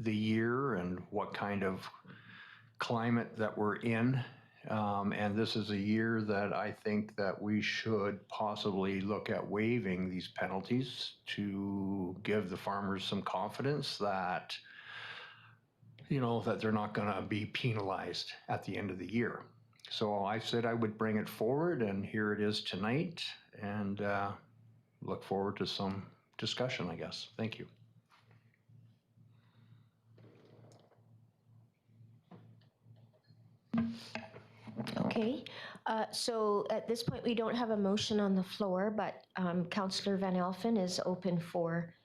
the year and what kind of climate that we're in. And this is a year that I think that we should possibly look at waiving these penalties to give the farmers some confidence that, that they're not going to be penalized at the end of the year. So I said I would bring it forward, and here it is tonight, and look forward to some discussion, I guess. Thank you. Okay, so at this point, we don't have a motion on the floor, but Councillor Van Elfen is open for,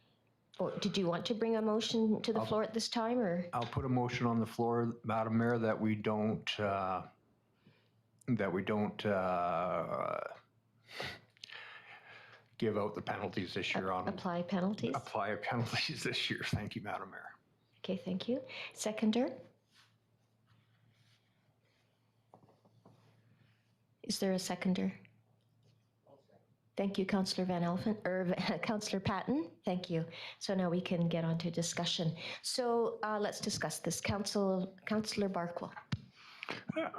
or did you want to bring a motion to the floor at this time, or? I'll put a motion on the floor, Madam Mayor, that we don't give out the penalties this year on. Apply penalties? Apply penalties this year. Thank you, Madam Mayor. Okay, thank you. Seconder? Is there a seconder? Thank you, Councillor Van Elfen, or Councillor Patton. Thank you. So now we can get on to discussion. So let's discuss this. Councillor Barkwell.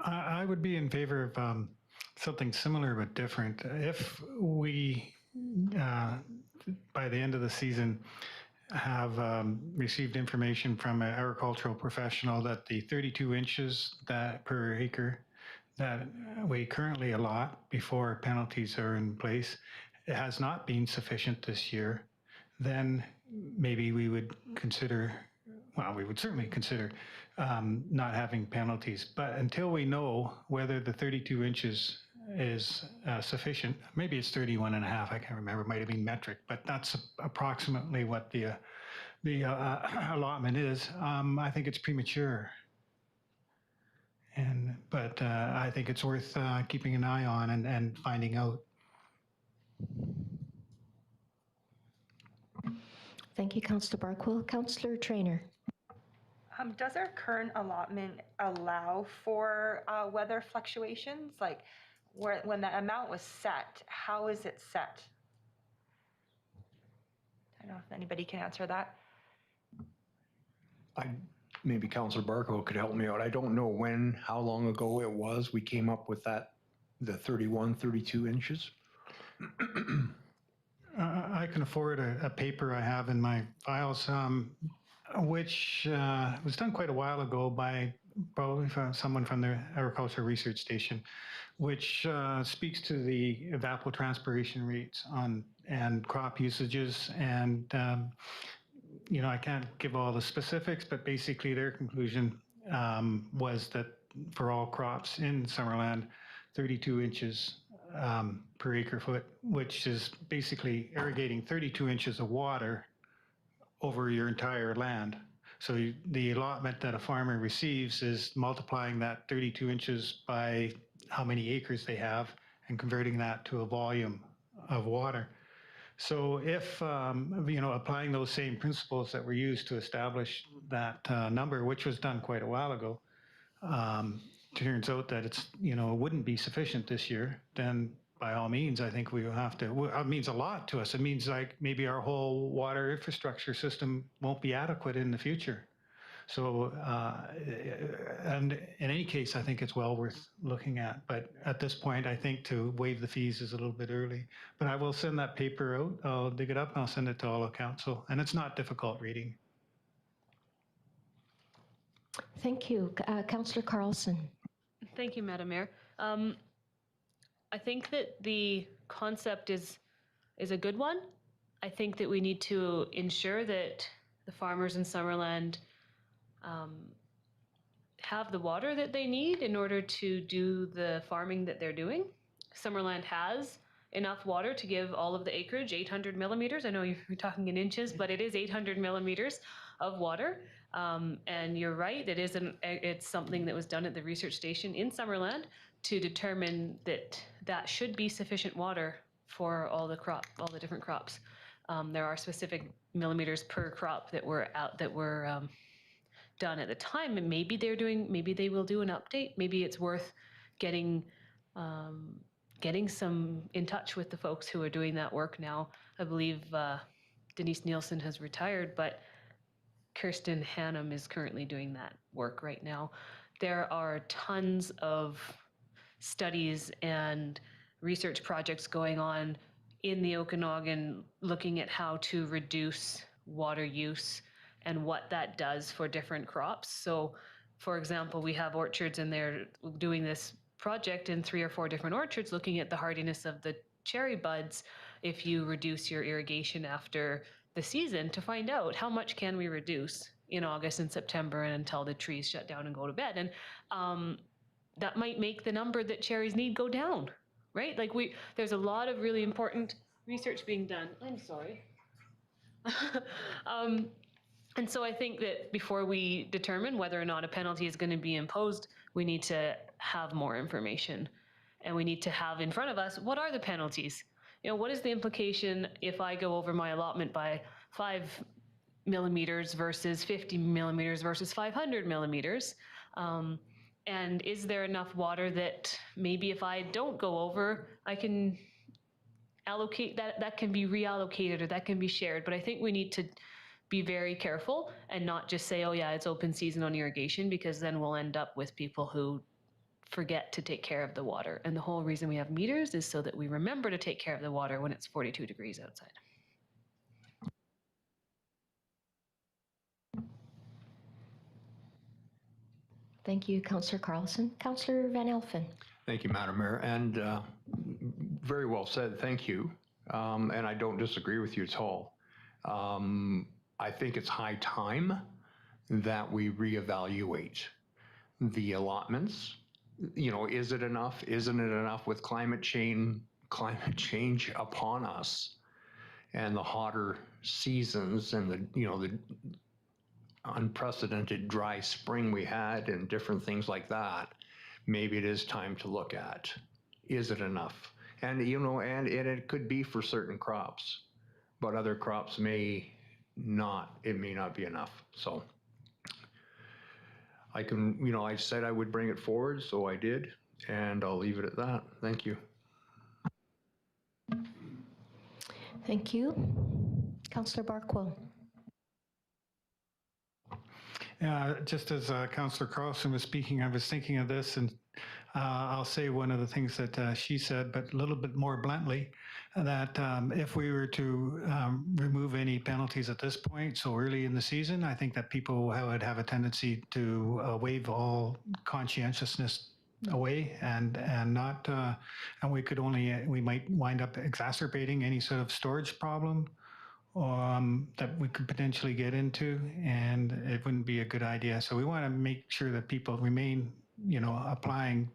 I would be in favor of something similar but different. If we, by the end of the season, have received information from an agricultural professional that the 32 inches that per acre that we currently allot before penalties are in place, it has not been sufficient this year, then maybe we would consider, well, we would certainly consider not having penalties. But until we know whether the 32 inches is sufficient, maybe it's 31 and a half, I can't remember, it might have been metric, but that's approximately what the allotment is. I think it's premature. But I think it's worth keeping an eye on and finding out. Thank you, Councillor Barkwell. Councillor Traynor. Does our current allotment allow for weather fluctuations? Like when the amount was set, how is it set? I don't know if anybody can answer that. Maybe Councillor Barco could help me out. I don't know how long ago it was we came up with that, the 31, 32 inches. I can afford a paper I have in my files, which was done quite a while ago by probably someone from the Agricultural Research Station, which speaks to the evapotranspiration rates and crop usages. And I can't give all the specifics, but basically their conclusion was that for all crops in Summerland, 32 inches per acre foot, which is basically irrigating 32 inches of water over your entire land. So the allotment that a farmer receives is multiplying that 32 inches by how many acres they have and converting that to a volume of water. So if, applying those same principles that were used to establish that number, which was done quite a while ago, turns out that it wouldn't be sufficient this year, then by all means, I think we will have to, it means a lot to us. It means like maybe our whole water infrastructure system won't be adequate in the future. So, and in any case, I think it's well worth looking at. But at this point, I think to waive the fees is a little bit early. But I will send that paper out. I'll dig it up and I'll send it to all of council. And it's not difficult reading. Thank you. Councillor Carlson. Thank you, Madam Mayor. I think that the concept is a good one. I think that we need to ensure that the farmers in Summerland have the water that they need in order to do the farming that they're doing. Summerland has enough water to give all of the acreage 800 millimeters. I know you're talking in inches, but it is 800 millimeters of water. And you're right, it's something that was done at the research station in Summerland to determine that that should be sufficient water for all the different crops. There are specific millimeters per crop that were done at the time, and maybe they will do an update. Maybe it's worth getting some in touch with the folks who are doing that work now. I believe Denise Nielsen has retired, but Kirsten Hannum is currently doing that work right now. There are tons of studies and research projects going on in the Okanagan looking at how to reduce water use and what that does for different crops. So, for example, we have orchards and they're doing this project in 3 or 4 different orchards looking at the hardiness of the cherry buds if you reduce your irrigation after the season to find out how much can we reduce in August and September and until the trees shut down and go to bed. And that might make the number that cherries need go down, right? Like there's a lot of really important research being done. I'm sorry. And so I think that before we determine whether or not a penalty is going to be imposed, we need to have more information. And we need to have in front of us, what are the penalties? You know, what is the implication if I go over my allotment by 5 millimeters versus 50 millimeters versus 500 millimeters? And is there enough water that maybe if I don't go over, I can allocate that can be reallocated or that can be shared. But I think we need to be very careful and not just say, oh yeah, it's open season on irrigation, because then we'll end up with people who forget to take care of the water. And the whole reason we have meters is so that we remember to take care of the water when it's 42 degrees outside. Thank you, Councillor Carlson. Councillor Van Elfen. Thank you, Madam Mayor, and very well said, thank you. And I don't disagree with you at all. I think it's high time that we reevaluate the allotments. You know, is it enough? Isn't it enough with climate change upon us and the hotter seasons and the unprecedented dry spring we had and different things like that? Maybe it is time to look at, is it enough? And and it could be for certain crops, but other crops may not be enough. So I said I would bring it forward, so I did, and I'll leave it at that. Thank you. Thank you. Councillor Barkwell. Just as Councillor Carlson was speaking, I was thinking of this, and I'll say one of the things that she said, but a little bit more bluntly, that if we were to remove any penalties at this point, so early in the season, I think that people would have a tendency to waive all conscientiousness away and not, and we might wind up exacerbating any sort of storage problem that we could potentially get into, and it wouldn't be a good idea. So we want to make sure that people remain, applying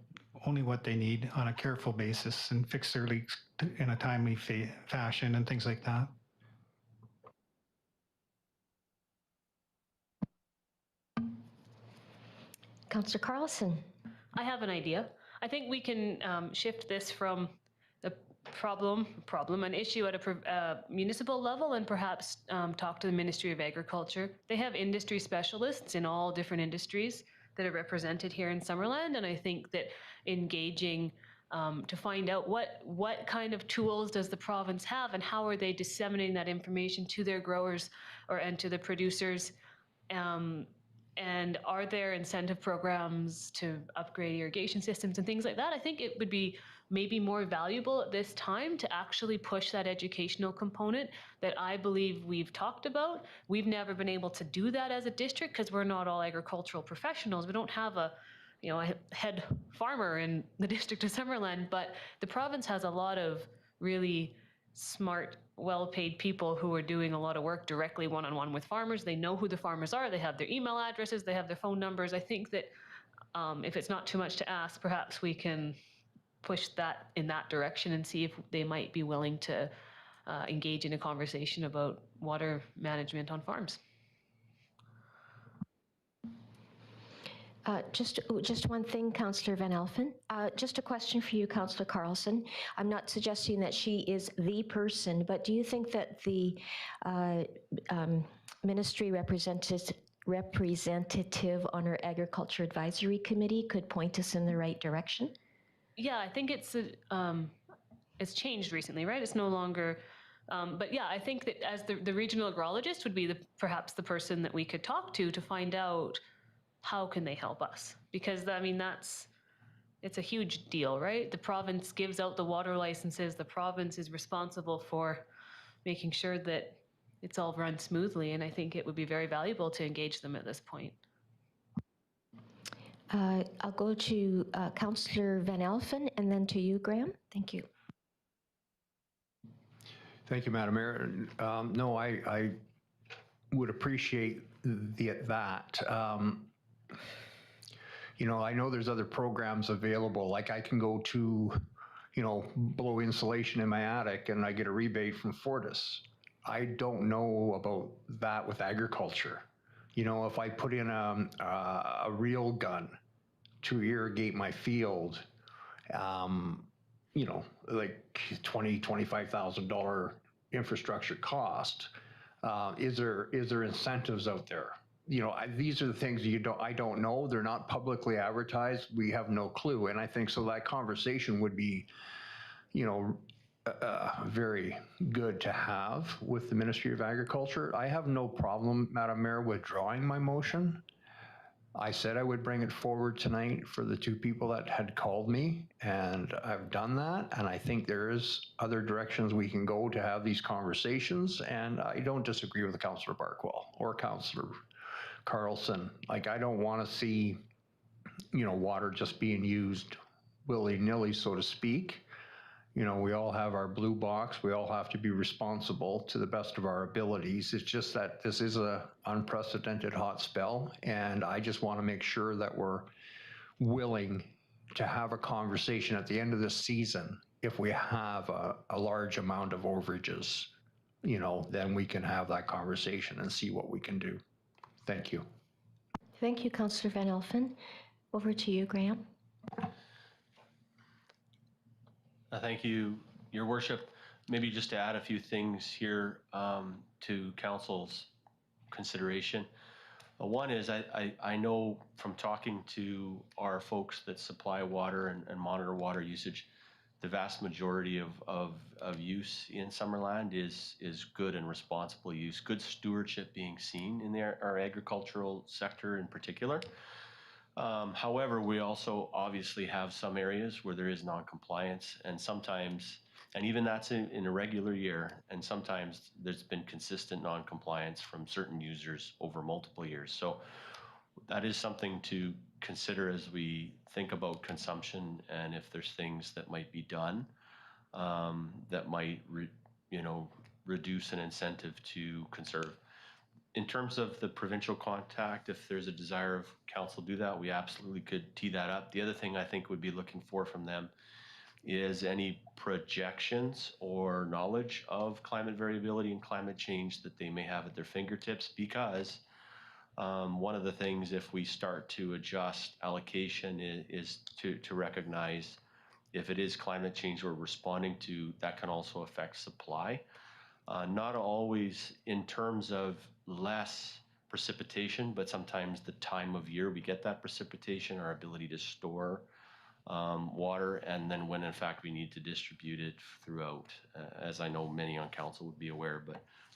only what they need on a careful basis and fix their leaks in a timely fashion and things like that. Councillor Carlson. I have an idea. I think we can shift this from the an issue at a municipal level and perhaps talk to the Ministry of Agriculture. They have industry specialists in all different industries that are represented here in Summerland, and I think that engaging to find out what kind of tools does the province have and how are they disseminating that information to their growers and to the producers, and are there incentive programs to upgrade irrigation systems and things like that. I think it would be maybe more valuable at this time to actually push that educational component that I believe we've talked about. We've never been able to do that as a district because we're not all agricultural professionals. We don't have a head farmer in the district of Summerland, but the province has a lot of really smart, well-paid people who are doing a lot of work directly one-on-one with farmers. They know who the farmers are. They have their email addresses. They have their phone numbers. I think that if it's not too much to ask, perhaps we can push that in that direction and see if they might be willing to engage in a conversation about water management on farms. Just one thing, Councillor Van Elfen. Just a question for you, Councillor Carlson. I'm not suggesting that she is the person, but do you think that the ministry representative on our Agriculture Advisory Committee could point us in the right direction? Yeah, I think it's changed recently, right? It's no longer, but yeah, I think that as the regional agrologist would be perhaps the person that we could talk to find out how can they help us? Because I mean, it's a huge deal, right? The province gives out the water licenses. The province is responsible for making sure that it's all run smoothly. And I think it would be very valuable to engage them at this point. I'll go to Councillor Van Elfen and then to you, Graham. Thank you. Thank you, Madam Mayor. No, I would appreciate that. You know, I know there's other programs available. Like I can go to, you know, blow insulation in my attic and I get a rebate from Fortis. I don't know about that with agriculture. You know, if I put in a reel gun to irrigate my field, you know, like $25,000 infrastructure cost. Is there incentives out there? You know, these are the things I don't know. They're not publicly advertised. We have no clue. And I think so that conversation would be, you know, very good to have with the Ministry of Agriculture. I have no problem, Madam Mayor, withdrawing my motion. I said I would bring it forward tonight for the two people that had called me, and I've done that. And I think there is other directions we can go to have these conversations. And I don't disagree with Councillor Barkwell or Councillor Carlson. Like, I don't want to see, you know, water just being used willy-nilly, so to speak. You know, we all have our blue box. We all have to be responsible to the best of our abilities. It's just that this is an unprecedented hot spell, and I just want to make sure that we're willing to have a conversation at the end of this season. If we have a large amount of overages, you know, then we can have that conversation and see what we can do. Thank you. Thank you, Councillor Van Elfen. Over to you, Graham. Thank you, Your Worship. Maybe just to add a few things here to Council's consideration. One is I know from talking to our folks that supply water and monitor water usage, the vast majority of use in Summerland is good and responsible use, good stewardship being seen in our agricultural sector in particular. However, we also obviously have some areas where there is non-compliance, and sometimes, and even that's in a regular year, and sometimes there's been consistent non-compliance from certain users over multiple years. So that is something to consider as we think about consumption, and if there's things that might be done that might, reduce an incentive to conserve. In terms of the provincial contact, if there's a desire of council to do that, we absolutely could tee that up. The other thing I think we'd be looking for from them is any projections or knowledge of climate variability and climate change that they may have at their fingertips, because one of the things, if we start to adjust allocation, is to recognize if it is climate change we're responding to, that can also affect supply. Not always in terms of less precipitation, but sometimes the time of year we get that precipitation, our ability to store water, and then when in fact we need to distribute it throughout, as I know many on council would be aware,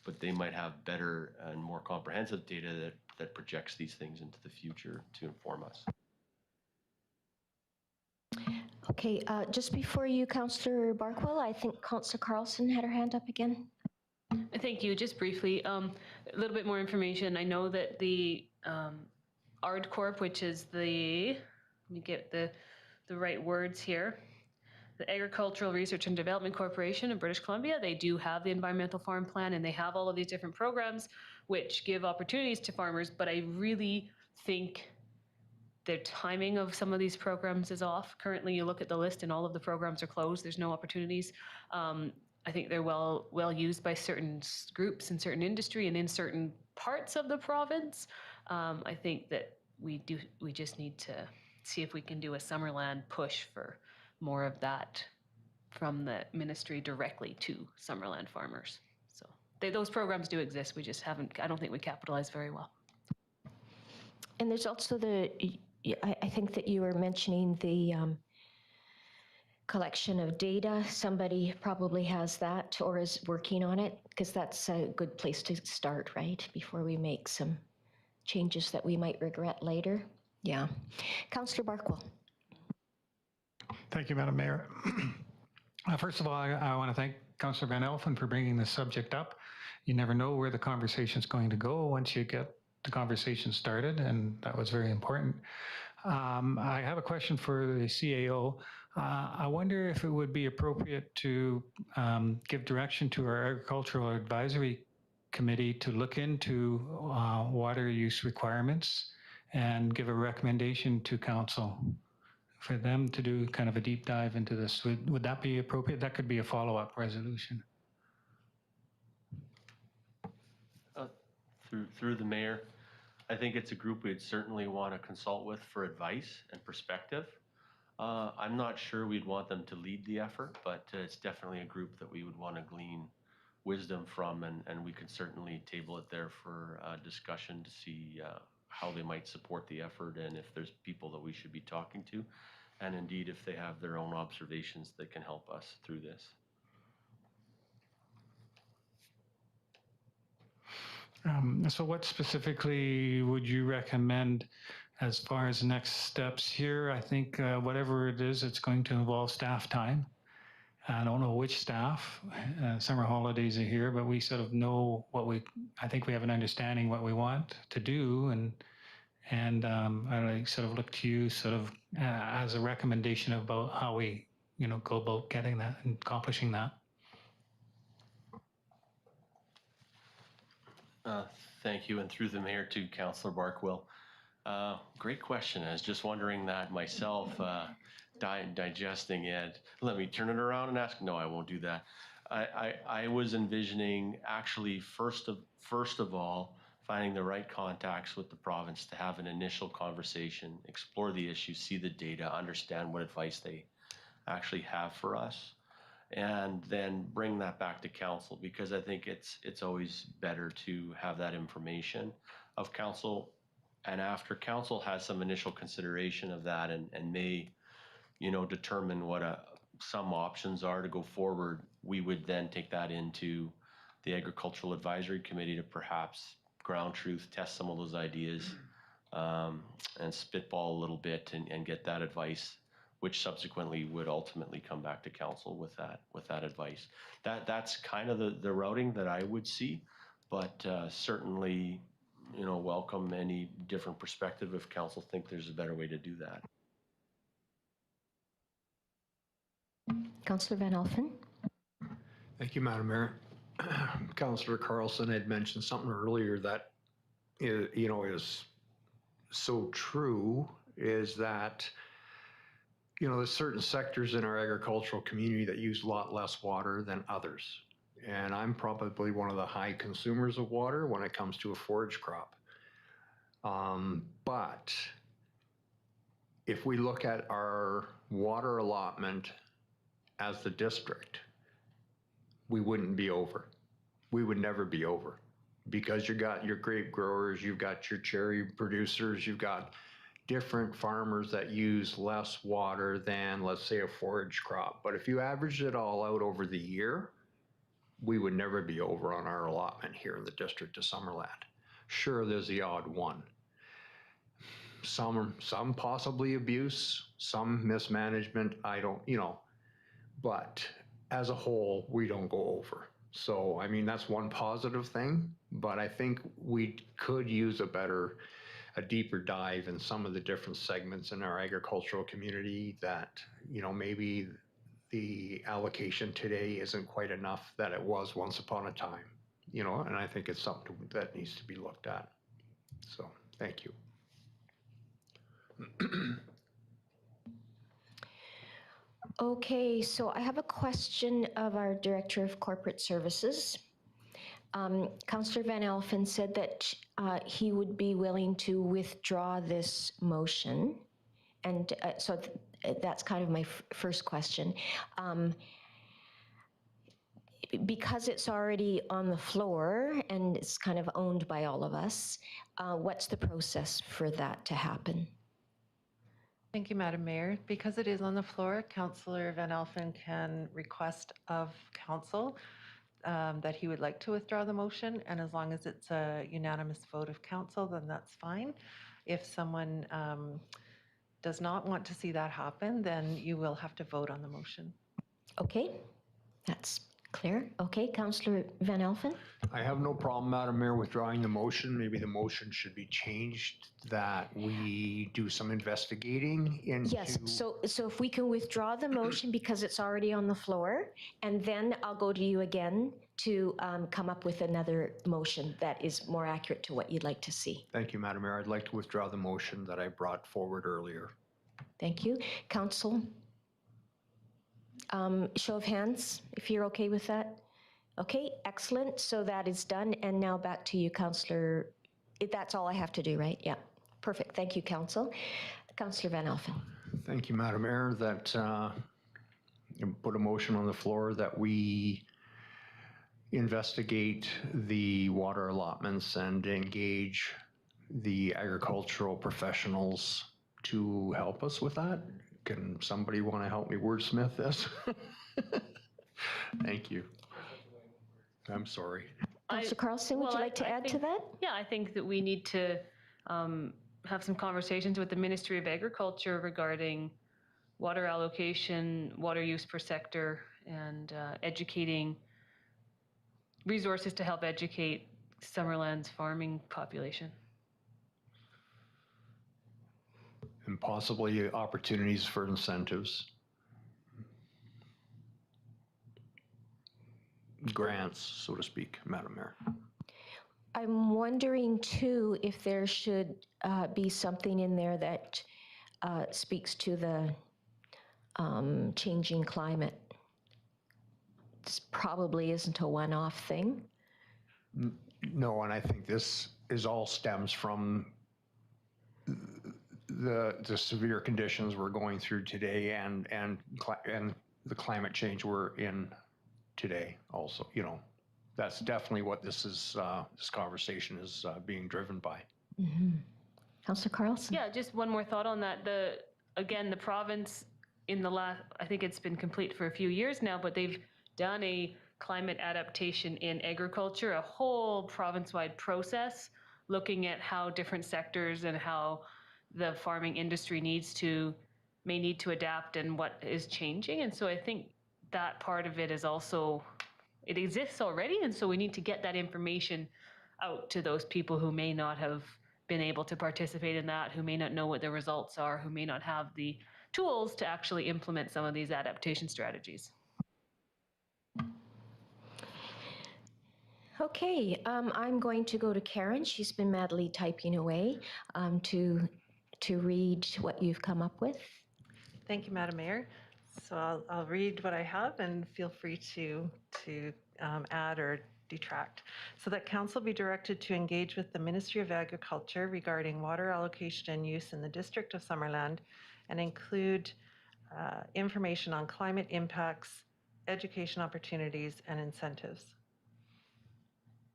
but they might have better and more comprehensive data that projects these things into the future to inform us. Okay, just before you, Councillor Barkwell, I think Councillor Carlson had her hand up again. Thank you. Just briefly, a little bit more information. I know that the ArdCorp, which is let me get the right words here, the Agricultural Research and Development Corporation of British Columbia, they do have the Environmental Farm Plan, and they have all of these different programs which give opportunities to farmers, but I really think the timing of some of these programs is off. Currently, you look at the list and all of the programs are closed. There's no opportunities. I think they're well used by certain groups in certain industry and in certain parts of the province. I think that we just need to see if we can do a Summerland push for more of that from the ministry directly to Summerland farmers. So those programs do exist. We just haven't, I don't think we capitalize very well. And there's also I think that you were mentioning the collection of data. Somebody probably has that or is working on it, because that's a good place to start, right? Before we make some changes that we might regret later. Yeah. Councillor Barkwell. Thank you, Madam Mayor. First of all, I want to thank Councillor Van Elfen for bringing this subject up. You never know where the conversation is going to go once you get the conversation started, and that was very important. I have a question for the CAO. I wonder if it would be appropriate to give direction to our Agricultural Advisory Committee to look into water use requirements and give a recommendation to Council for them to do kind of a deep dive into this. Would that be appropriate? That could be a follow-up resolution. Through the mayor, I think it's a group we'd certainly want to consult with for advice and perspective. I'm not sure we'd want them to lead the effort, but it's definitely a group that we would want to glean wisdom from, and we could certainly table it there for discussion to see how they might support the effort, and if there's people that we should be talking to, and indeed if they have their own observations that can help us through this. So what specifically would you recommend as far as next steps here? I think whatever it is, it's going to involve staff time. I don't know which staff. Summer holidays are here, but we sort of know what I think we have an understanding what we want to do, and I sort of look to you sort of as a recommendation about how we, go about getting that and accomplishing that. Thank you, and through the mayor to Councillor Barkwell. Great question. I was just wondering that myself, digesting it. Let me turn it around and ask. No, I won't do that. I was envisioning actually first of all finding the right contacts with the province to have an initial conversation, explore the issue, see the data, understand what advice they actually have for us, and then bring that back to council, because I think it's always better to have that information of council, and after council has some initial consideration of that and may, determine what some options are to go forward, we would then take that into the Agricultural Advisory Committee to perhaps ground truth, test some of those ideas, and spitball a little bit and get that advice, which subsequently would ultimately come back to council with that advice. That's kind of the routing that I would see, but certainly, welcome any different perspective if council think there's a better way to do that. Councillor Van Elfen. Thank you, Madam Mayor. Councillor Carlson had mentioned something earlier that is so true, is that there's certain sectors in our agricultural community that use a lot less water than others. And I'm probably one of the high consumers of water when it comes to a forage crop. But if we look at our water allotment as the district, we wouldn't be over. We would never be over, because you got your grape growers, you've got your cherry producers, you've got different farmers that use less water than, let's say, a forage crop. But if you average it all out over the year, we would never be over on our allotment here in the district of Summerland. Sure, there's the odd one. Some possibly abuse, some mismanagement, but as a whole, we don't go over. So, that's one positive thing, but I think we could use a deeper dive in some of the different segments in our agricultural community that, maybe the allocation today isn't quite enough that it was once upon a time, and I think it's something that needs to be looked at. So, thank you. Okay, so I have a question of our Director of Corporate Services. Councillor Van Elfen said that he would be willing to withdraw this motion. And so that's kind of my first question. Because it's already on the floor and it's kind of owned by all of us, what's the process for that to happen? Thank you, Madam Mayor. Because it is on the floor, Councillor Van Elfen can request of council that he would like to withdraw the motion, and as long as it's a unanimous vote of council, then that's fine. If someone does not want to see that happen, then you will have to vote on the motion. Okay, that's clear. Okay, Councillor Van Elfen? I have no problem, Madam Mayor, withdrawing the motion. Maybe the motion should be changed that we do some investigating into. Yes, so if we can withdraw the motion because it's already on the floor, and then I'll go to you again to come up with another motion that is more accurate to what you'd like to see. Thank you, Madam Mayor. I'd like to withdraw the motion that I brought forward earlier. Thank you. Council? Show of hands, if you're okay with that. Okay, excellent. So that is done. And now back to you, Councillor. That's all I have to do, right? Yeah. Perfect. Thank you, Council. Councillor Van Elfen. Thank you, Madam Mayor, that put a motion on the floor that we investigate the water allotments and engage the agricultural professionals to help us with that. Can somebody want to help me wordsmith this? Thank you. I'm sorry. Councillor Carlson, would you like to add to that? Yeah, I think that we need to have some conversations with the Ministry of Agriculture regarding water allocation, water use per sector, and educating resources to help educate Summerland's farming population. And possibly opportunities for incentives. Grants, so to speak, Madam Mayor. I'm wondering too if there should be something in there that speaks to the changing climate. This probably isn't a one-off thing. No, and I think this is all stems from the severe conditions we're going through today and the climate change we're in today also, you know. That's definitely what this is, this conversation is being driven by. Mm-hmm. Councillor Carlson? Yeah, just one more thought on that. Again, the province in the last, I think it's been complete for a few years now, but they've done a climate adaptation in agriculture, a whole province-wide process looking at how different sectors and how the farming industry may need to adapt and what is changing. And so I think that part of it is also, it exists already, and so we need to get that information out to those people who may not have been able to participate in that, who may not know what the results are, who may not have the tools to actually implement some of these adaptation strategies. Okay, I'm going to go to Karen. She's been madly typing away to read what you've come up with. Thank you, Madam Mayor. So I'll read what I have and feel free to add or detract. So that council be directed to engage with the Ministry of Agriculture regarding water allocation and use in the District of Summerland and include information on climate impacts, education opportunities, and incentives.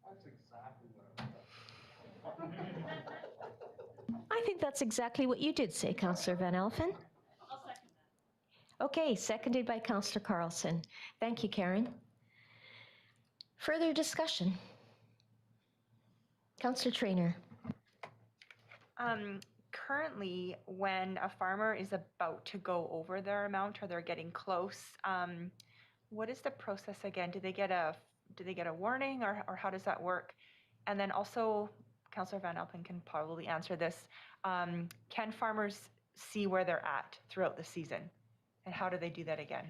That's exactly what I thought. I think that's exactly what you did say, Councillor Van Elfen. I'll second that. Okay, seconded by Councillor Carlson. Thank you, Karen. Further discussion? Councillor Traynor. Currently, when a farmer is about to go over their amount or they're getting close, what is the process again? Do they get a warning, or how does that work? And then also, Councillor Van Elpen can probably answer this. Can farmers see where they're at throughout the season? And how do they do that again?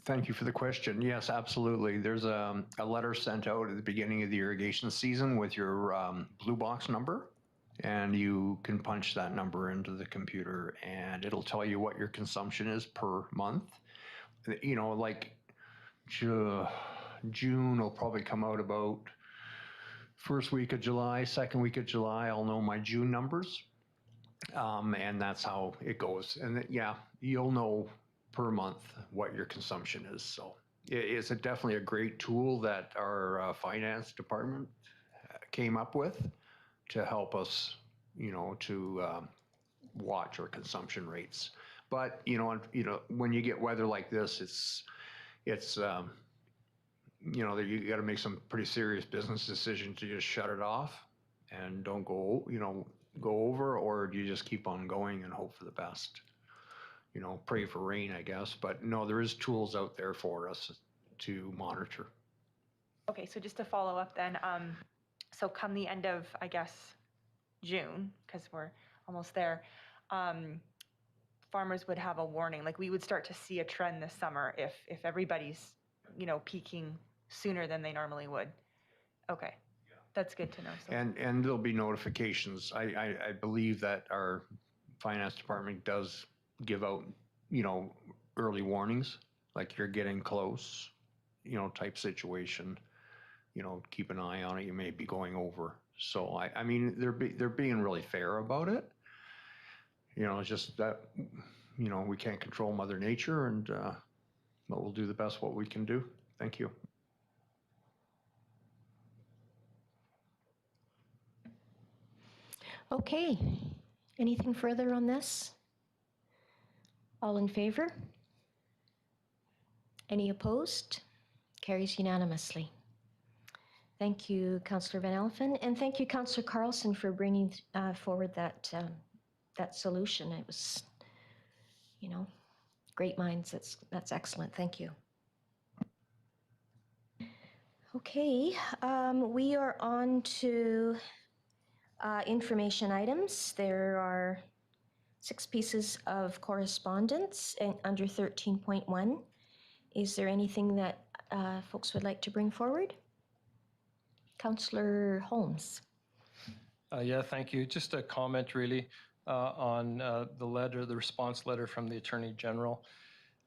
Thank you for the question. Yes, absolutely. There's a letter sent out at the beginning of the irrigation season with your blue box number. and you can punch that number into the computer and it'll tell you what your consumption is per month. You know, like June will probably come out about first week of July, second week of July, I'll know my June numbers. And that's how it goes. And yeah, you'll know per month what your consumption is. So it's definitely a great tool that our finance department came up with to help us, you know, to watch our consumption rates. But you know, when you get weather like this, it's you know, you got to make some pretty serious business decisions to just shut it off and don't go, you know, go over, or do you just keep on going and hope for the best? You know, pray for rain, I guess. But no, there is tools out there for us to monitor. Okay, so just to follow up then, so come the end of, I guess, June, because we're almost there, farmers would have a warning. Like we would start to see a trend this summer if everybody's, you know, peaking sooner than they normally would. Okay, that's good to know. So. And there'll be notifications. I believe that our finance department does give out, you know, early warnings, like you're getting close, you know, type situation. You know, keep an eye on it. You may be going over. So I mean, they're being really fair about it. You know, it's just that, you know, we can't control Mother Nature, and but we'll do the best what we can do. Thank you. Okay, anything further on this? All in favor? Any opposed? Carries unanimously. Thank you, Councillor Van Alphen, and thank you, Councillor Carlson, for bringing forward that that solution. It was, you know, great minds. That's excellent. Thank you. Okay, we are on to information items. There are 6 pieces of correspondence under 13.1. Is there anything that folks would like to bring forward? Councillor Holmes. Yeah, thank you. Just a comment really on the response letter from the Attorney General.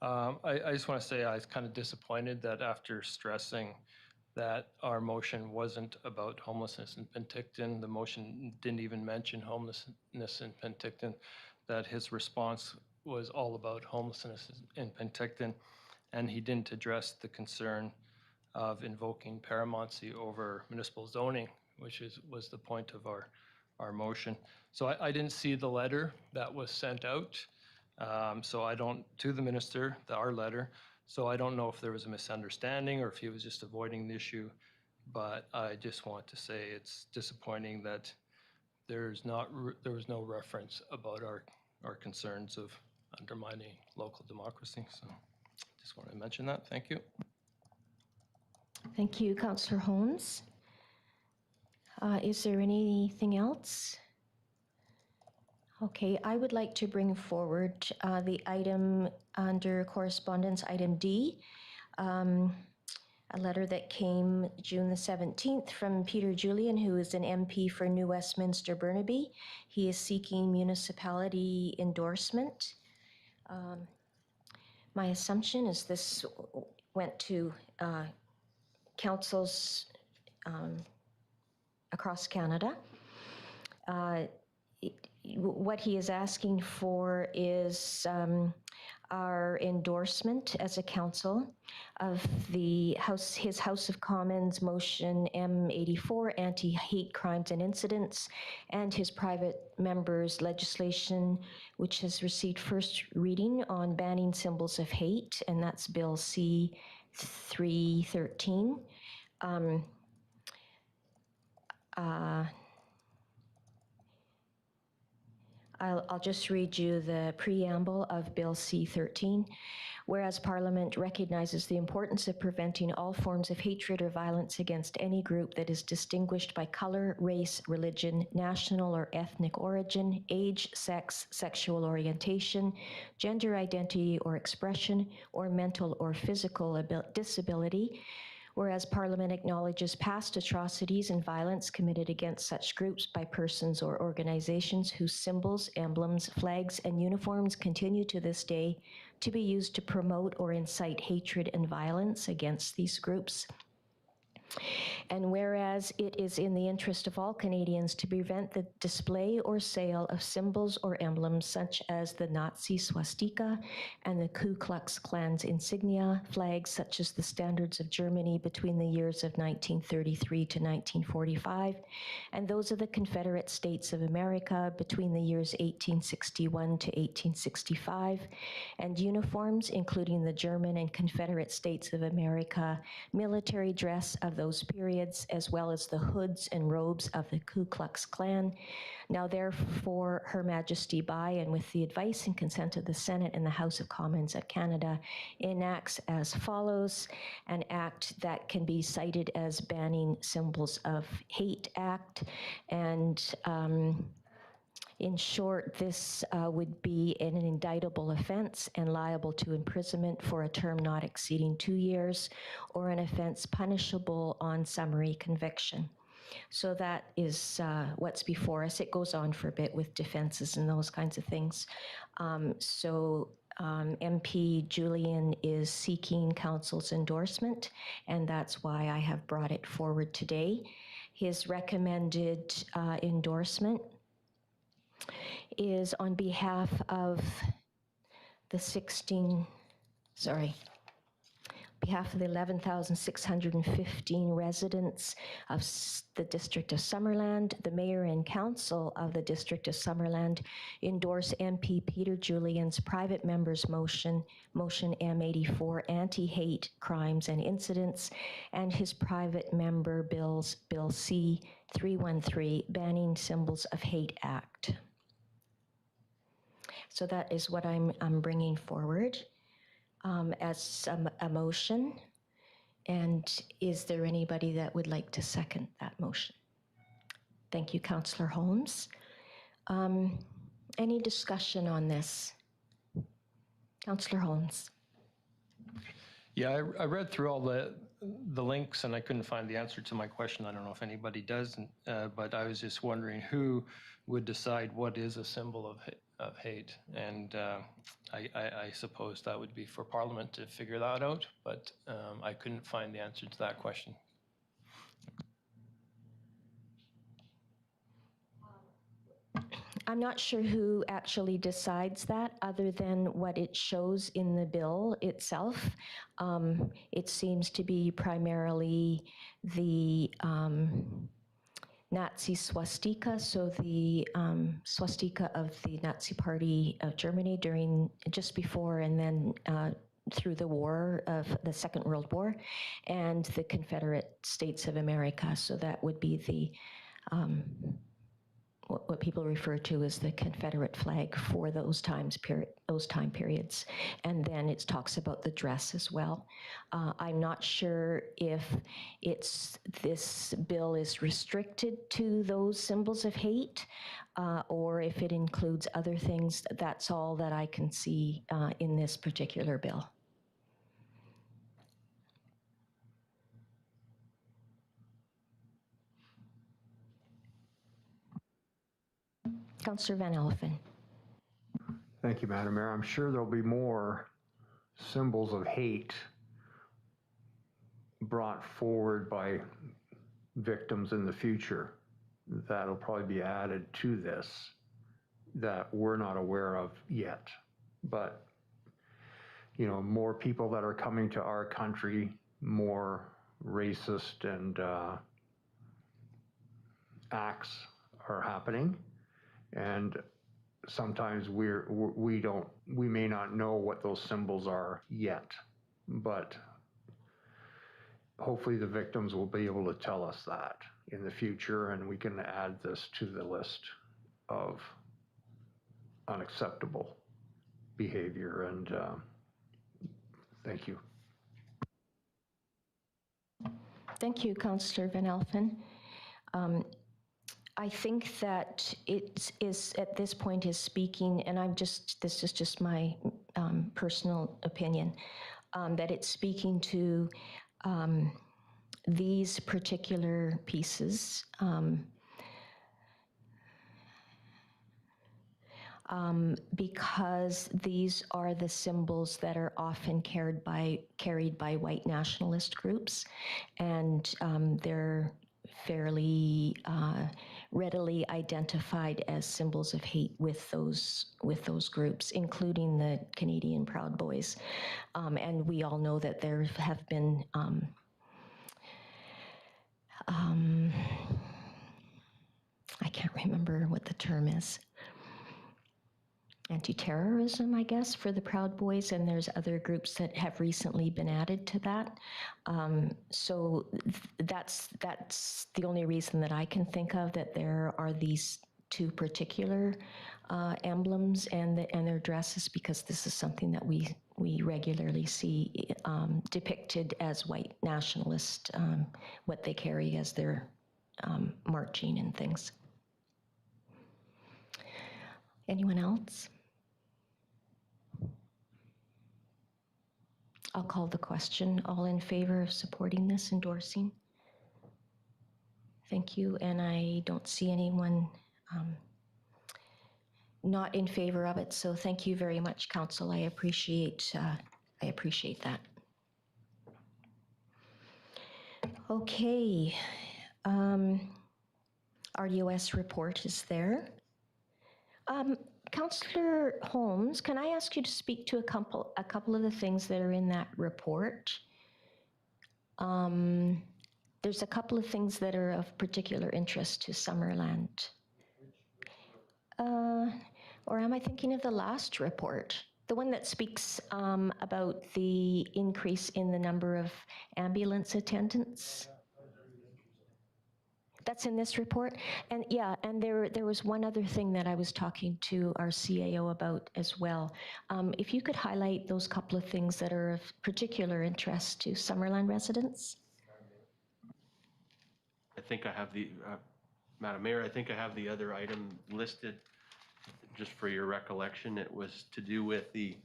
I just want to say I was kind of disappointed that after stressing that our motion wasn't about homelessness in Penticton, the motion didn't even mention homelessness in Penticton, that his response was all about homelessness in Penticton, and he didn't address the concern of invoking paramountcy over municipal zoning, which was the point of our motion. So I didn't see the letter that was sent out. So I don't, to the minister, our letter. So I don't know if there was a misunderstanding or if he was just avoiding the issue. But I just want to say it's disappointing that there was no reference about our concerns of undermining local democracy. So just want to mention that. Thank you. Thank you, Councillor Holmes. Is there anything else? Okay, I would like to bring forward the item under correspondence, item D, a letter that came June the 17th from Peter Julian, who is an MP for New Westminster Burnaby. He is seeking municipality endorsement. My assumption is this went to councils across Canada. What he is asking for is our endorsement as a council of his House of Commons motion M84, anti-hate crimes and incidents, and his private members' legislation, which has received first reading on banning symbols of hate, and that's Bill C-313. I'll just read you the preamble of Bill C-13. Whereas Parliament recognizes the importance of preventing all forms of hatred or violence against any group that is distinguished by color, race, religion, national or ethnic origin, age, sex, sexual orientation, gender identity or expression, or mental or physical disability. Whereas Parliament acknowledges past atrocities and violence committed against such groups by persons or organizations whose symbols, emblems, flags, and uniforms continue to this day to be used to promote or incite hatred and violence against these groups. And whereas it is in the interest of all Canadians to prevent the display or sale of symbols or emblems such as the Nazi swastika and the Ku Klux Klan's insignia, flags such as the standards of Germany between the years of 1933 to 1945, and those of the Confederate States of America between the years 1861 to 1865, and uniforms, including the German and Confederate States of America military dress of those periods, as well as the hoods and robes of the Ku Klux Klan. Now therefore, Her Majesty by and with the advice and consent of the Senate and the House of Commons of Canada enacts as follows: an act that can be cited as Banning Symbols of Hate Act. And in short, this would be an indictable offense and liable to imprisonment for a term not exceeding 2 years, or an offense punishable on summary conviction. So that is what's before us. It goes on for a bit with defenses and those kinds of things. MP Julian is seeking council's endorsement, and that's why I have brought it forward today. His recommended endorsement is on behalf of the 11,615 residents of the District of Summerland. The Mayor and Council of the District of Summerland endorse MP Peter Julian's private member's motion M84, Anti-Hate Crimes and Incidents, and his private member Bill C-313, Banning Symbols of Hate Act. So that is what I'm bringing forward as a motion. And is there anybody that would like to second that motion? Thank you, Councillor Holmes. Any discussion on this? Councillor Holmes. Yeah, I read through all the links and I couldn't find the answer to my question. I don't know if anybody does, but I was just wondering who would decide what is a symbol of hate. And I suppose that would be for Parliament to figure that out, but I couldn't find the answer to that question. I'm not sure who actually decides that other than what it shows in the bill itself. It seems to be primarily the Nazi swastika, so the swastika of the Nazi Party of Germany just before and then through the war of the Second World War, and the Confederate States of America. So that would be the what people refer to as the Confederate flag for those time periods. And then it talks about the dress as well. I'm not sure if this bill is restricted to those symbols of hate or if it includes other things. That's all that I can see in this particular bill. Councillor Van Alphen. Thank you, Madam Mayor. I'm sure there'll be more symbols of hate brought forward by victims in the future that'll probably be added to this that we're not aware of yet. But, you know, more people that are coming to our country, more racist and acts are happening. And sometimes we may not know what those symbols are yet, but hopefully the victims will be able to tell us that in the future, and we can add this to the list of unacceptable behavior. And thank you. Thank you, Councillor Van Alphen. I think that it is at this point is speaking, and this is just my personal opinion, that it's speaking to these particular pieces because these are the symbols that are often carried by white nationalist groups, and they're fairly readily identified as symbols of hate with those groups, including the Canadian Proud Boys. And we all know that there have been I can't remember what the term is. Anti-terrorism, I guess, for the Proud Boys, and there's other groups that have recently been added to that. So that's the only reason that I can think of, that there are these two particular emblems and their dresses, because this is something that we regularly see depicted as white nationalist, what they carry as their marching and things. Anyone else? I'll call the question. All in favor of supporting this, endorsing? Thank you. And I don't see anyone not in favor of it. So thank you very much, Council. I appreciate that. Okay. Our US report is there. Councillor Holmes, can I ask you to speak to a couple of the things that are in that report? There's a couple of things that are of particular interest to Summerland. Or am I thinking of the last report? The one that speaks about the increase in the number of ambulance attendants? That's in this report? And yeah, and there was one other thing that I was talking to our CAO about as well. If you could highlight those couple of things that are of particular interest to Summerland residents. I think I have the, Madam Mayor, I think I have the other item listed. Just for your recollection, it was to do with the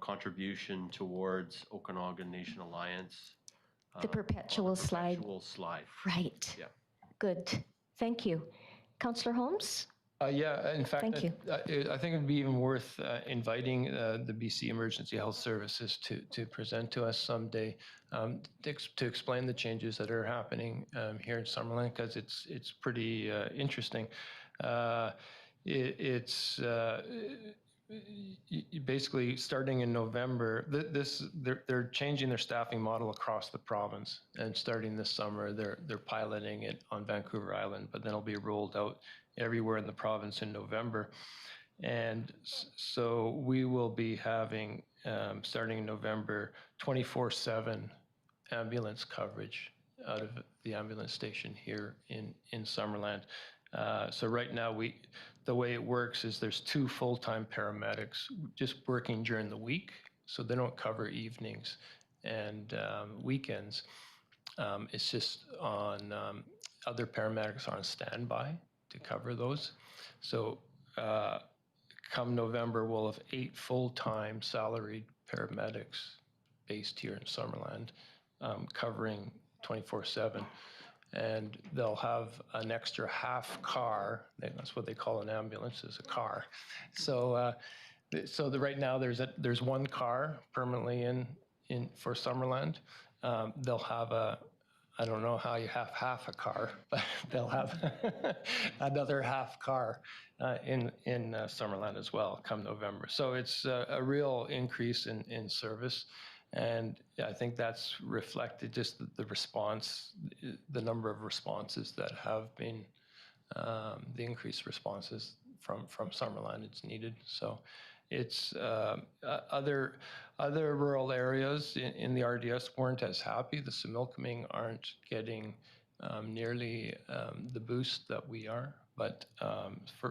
contribution towards Okanagan Nation Alliance. The perpetual slide. Perpetual slide. Right. Yeah. Good. Thank you. Councillor Holmes? Yeah, in fact, Thank you. I think it'd be even worth inviting the BC Emergency Health Services to present to us someday to explain the changes that are happening here in Summerland, because it's pretty interesting. It's basically starting in November. They're changing their staffing model across the province, and starting this summer, they're piloting it on Vancouver Island, but then it'll be rolled out everywhere in the province in November. And so we will be having, starting in November, 24/7 ambulance coverage out of the ambulance station here in Summerland. So right now, the way it works is there's 2 full-time paramedics just working during the week, so they don't cover evenings and weekends. It's just on other paramedics are on standby to cover those. So come November, we'll have 8 full-time salaried paramedics based here in Summerland, covering 24/7. And they'll have an extra half car. That's what they call an ambulance, is a car. So, right now there's 1 car permanently in for Summerland. They'll have I don't know how you have half a car, but they'll have another half car in Summerland as well come November. So it's a real increase in service. And I think that's reflected just the response, the number of responses that have been, the increased responses from Summerland it's needed. So it's other rural areas in the RDS weren't as happy. The Similkaming aren't getting nearly the boost that we are, but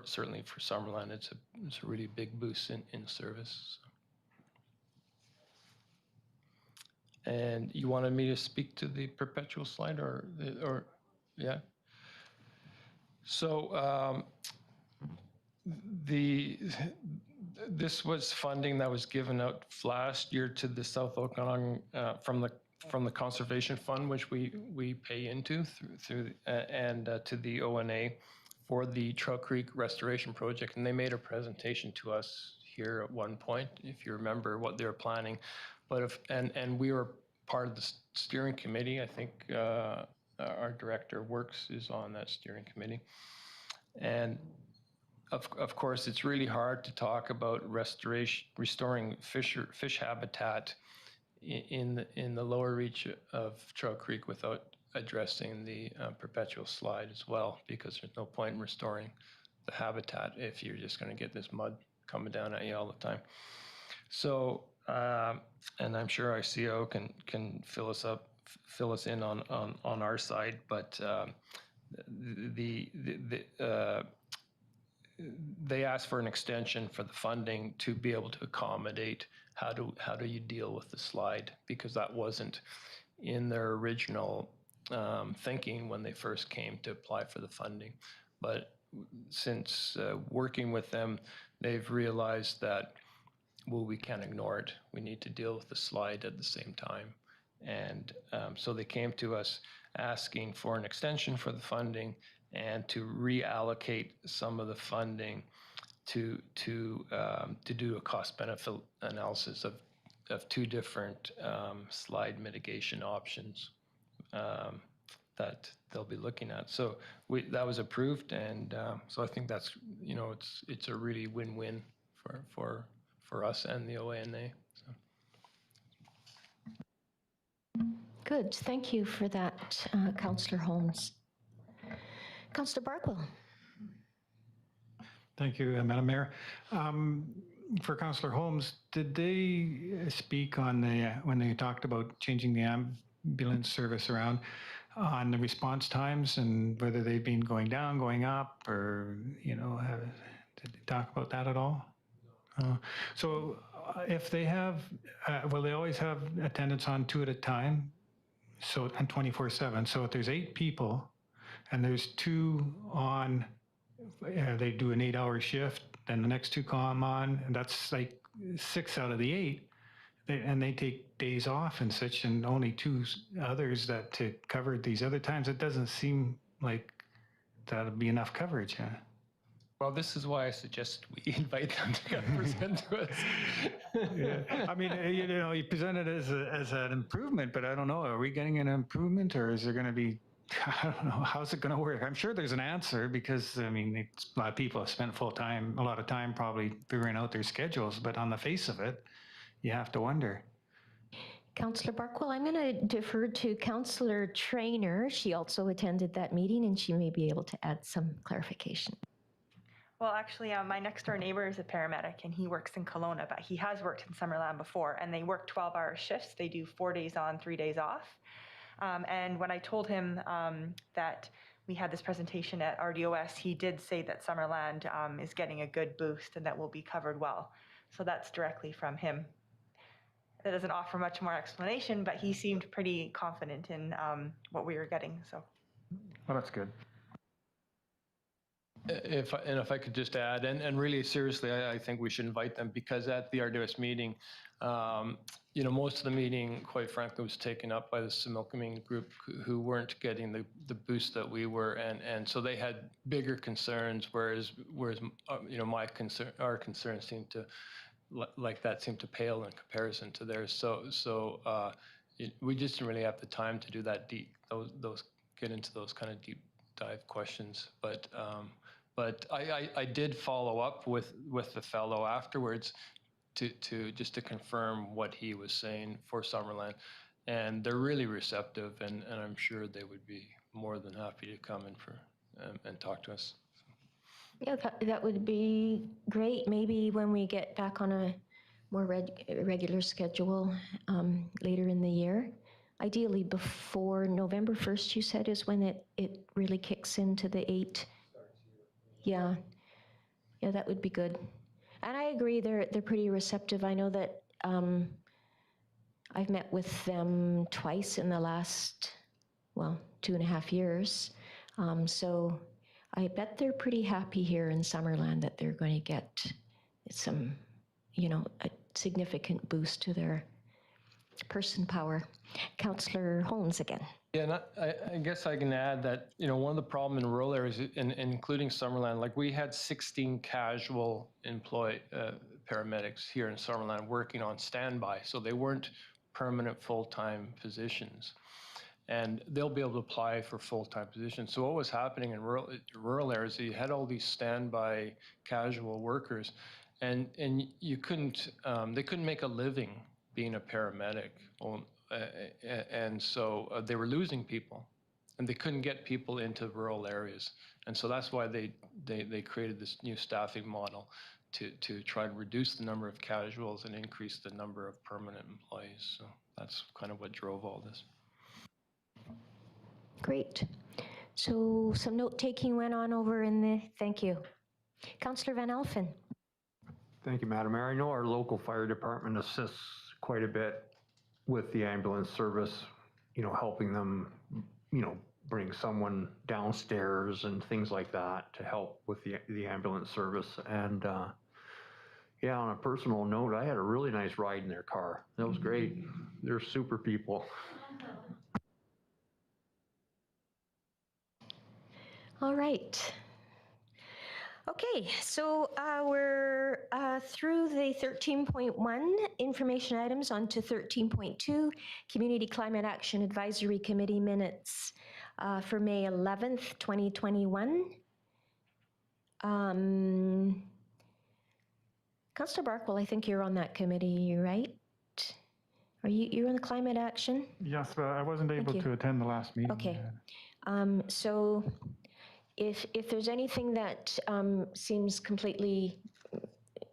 certainly for Summerland, it's a really big boost in service. So. And you wanted me to speak to the perpetual slide, or yeah? So this was funding that was given out last year to the South Okanagan from from the conservation fund, which we pay into and to the ONA for the Trail Creek Restoration Project. And they made a presentation to us here at one point, if you remember what they were planning. But and we were part of the steering committee. I think our director of works is on that steering committee. And of course, it's really hard to talk about restoring fish habitat in the lower reach of Trail Creek without addressing the perpetual slide as well, because there's no point in restoring the habitat if you're just going to get this mud coming down at you all the time. So, and I'm sure ICO can fill us in on our side, but they asked for an extension for the funding to be able to accommodate how do you deal with the slide, because that wasn't in their original thinking when they first came to apply for the funding. But since working with them, they've realized that, well, we can't ignore it. We need to deal with the slide at the same time. And so they came to us asking for an extension for the funding and to reallocate some of the funding to do a cost-benefit analysis of two different slide mitigation options that they'll be looking at. So that was approved, and so I think that's, you know, it's a really win-win for us and the OANA. So. Good, thank you for that, Councillor Holmes. Councillor Barkwell. Thank you, Madam Mayor. For Councillor Holmes, did they speak on when they talked about changing the ambulance service around, on the response times and whether they've been going down, going up, or, you know, did they talk about that at all? So if they have, well, they always have attendance on 2 at a time, so, and 24/7. So if there's 8 people and there's 2 on, they do an 8-hour shift, then the next 2 come on, and that's like 6 out of the 8. And they take days off and such, and only 2 others that to cover these other times. It doesn't seem like that'd be enough coverage, huh? Well, this is why I suggest we invite them to come present to us. Yeah. I mean, you know, you present it as an improvement, but I don't know, are we getting an improvement, or is there going to be, I don't know, how's it going to work? I'm sure there's an answer, because, I mean, a lot of people have spent a lot of time probably figuring out their schedules, but on the face of it, you have to wonder. Councillor Barkwell, I'm going to defer to Councillor Traynor. She also attended that meeting, and she may be able to add some clarification. Well, actually, my next door neighbor is a paramedic, and he works in Kelowna, but he has worked in Summerland before, and they work 12-hour shifts. They do 4 days on, 3 days off. And when I told him that we had this presentation at RDOS, he did say that Summerland is getting a good boost and that will be covered well. So that's directly from him. That doesn't offer much more explanation, but he seemed pretty confident in what we were getting. So, Well, that's good. If I could just add, and really seriously, I think we should invite them, because at the RDOS meeting, you know, most of the meeting, quite frankly, was taken up by the Similkameen group, who weren't getting the boost that we were, and so they had bigger concerns, whereas you know, our concerns seemed to, like that seemed to pale in comparison to theirs. So we just didn't really have the time to do that get into those kind of deep dive questions, but I did follow up with the fellow afterwards to just to confirm what he was saying for Summerland, and they're really receptive, and I'm sure they would be more than happy to come in and talk to us. Yeah, that would be great. Maybe when we get back on a more regular schedule later in the year. Ideally before November 1st, you said, is when it really kicks into the 8. Yeah, that would be good. And I agree, they're pretty receptive. I know that I've met with them twice in the last, well, 2.5 years. So I bet they're pretty happy here in Summerland that they're going to get some, you know, a significant boost to their person power. Councillor Holmes again. Yeah, and I guess I can add that, one of the problem in rural areas, including Summerland, like we had 16 casual paramedics here in Summerland working on standby, so they weren't permanent full-time positions. And they'll be able to apply for full-time positions. So what was happening in rural areas, you had all these standby casual workers, and you couldn't, they couldn't make a living being a paramedic. And so they were losing people, and they couldn't get people into rural areas. And so that's why they created this new staffing model to try to reduce the number of casuals and increase the number of permanent employees. So that's kind of what drove all this. Great. So some note-taking went on over in the, thank you. Councillor Van Alphen. Thank you, Madam Mayor. I know our local fire department assists quite a bit with the ambulance service, helping them, bring someone downstairs and things like that to help with the ambulance service. And yeah, on a personal note, I had a really nice ride in their car. That was great. They're super people. All right. Okay, so we're through the 13.1 information items on to 13.2, Community Climate Action Advisory Committee minutes for May 11th, 2021. Councillor Barkwell, I think you're on that committee, right? Are you're on the climate action? Yes, but I wasn't able to attend the last meeting. Okay. So if there's anything that seems completely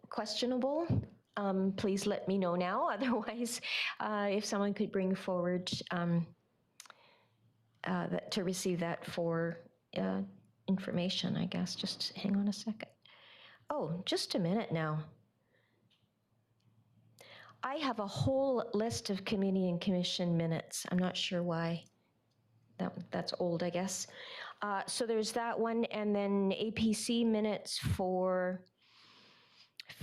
questionable, please let me know now. Otherwise, if someone could bring forward to receive that for information, I guess. Just hang on a second. Oh, just a minute now. I have a whole list of committee and commission minutes. I'm not sure why. That's old, I guess. So there's that one, and then APC minutes for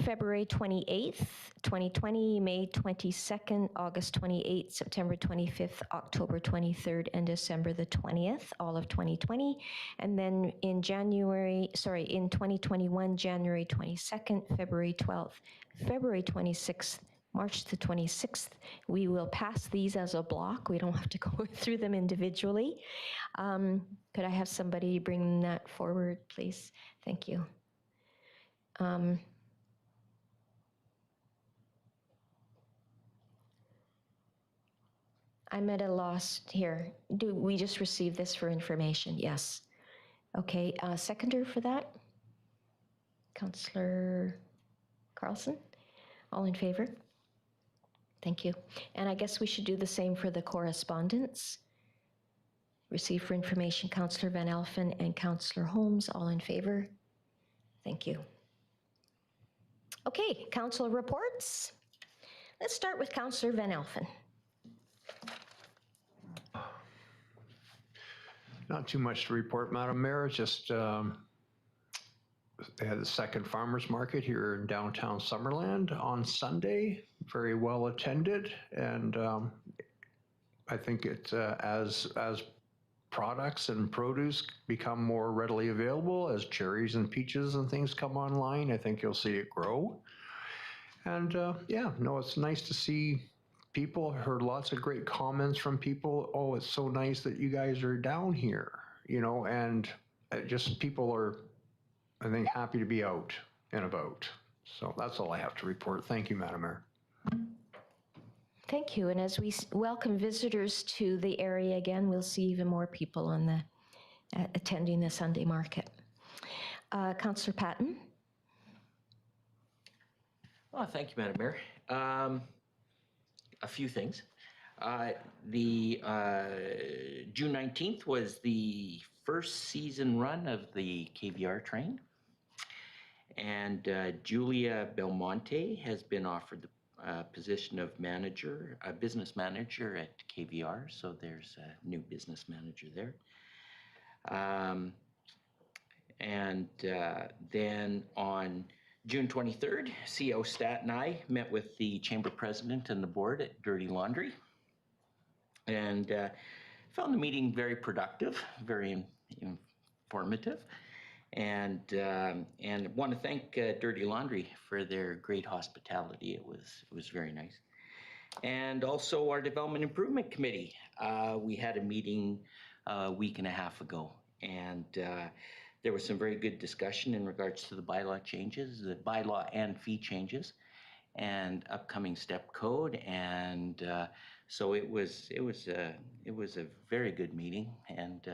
February 28th, 2020, May 22nd, August 28th, September 25th, October 23rd, and December the 20th, all of 2020. And then in 2021, January 22nd, February 12th, February 26th, March the 26th. We will pass these as a block. We don't have to go through them individually. Could I have somebody bring that forward, please? Thank you. I'm at a loss here. Do we just receive this for information? Yes. Okay, seconder for that? Councillor Carlson? All in favor? Thank you. And I guess we should do the same for the correspondence. Receive for information, Councillor Van Alphen and Councillor Holmes, all in favor? Thank you. Okay, council reports. Let's start with Councillor Van Alphen. Not too much to report, Madam Mayor. Just they had the second farmers market here in downtown Summerland on Sunday. Very well attended, and I think it as products and produce become more readily available, as cherries and peaches and things come online, I think you'll see it grow. And yeah, no, it's nice to see people. Heard lots of great comments from people. Oh, it's so nice that you guys are down here, and just people are, I think, happy to be out and about. So that's all I have to report. Thank you, Madam Mayor. Thank you. And as we welcome visitors to the area again, we'll see even more people on the attending the Sunday market. Councillor Patton. Oh, thank you, Madam Mayor. A few things. The June 19th was the first season run of the KVR train, and Julia Belmonte has been offered the position of business manager at KVR, so there's a new business manager there. And then on June 23rd, CO Stat and I met with the chamber president and the board at Dirty Laundry, and found the meeting very productive, very informative, and want to thank Dirty Laundry for their great hospitality. It was very nice. And also our Development Improvement Committee. We had a meeting a week and a half ago, and there was some very good discussion in regards to the bylaw changes, the bylaw and fee changes, and upcoming step code. And so it was a very good meeting. And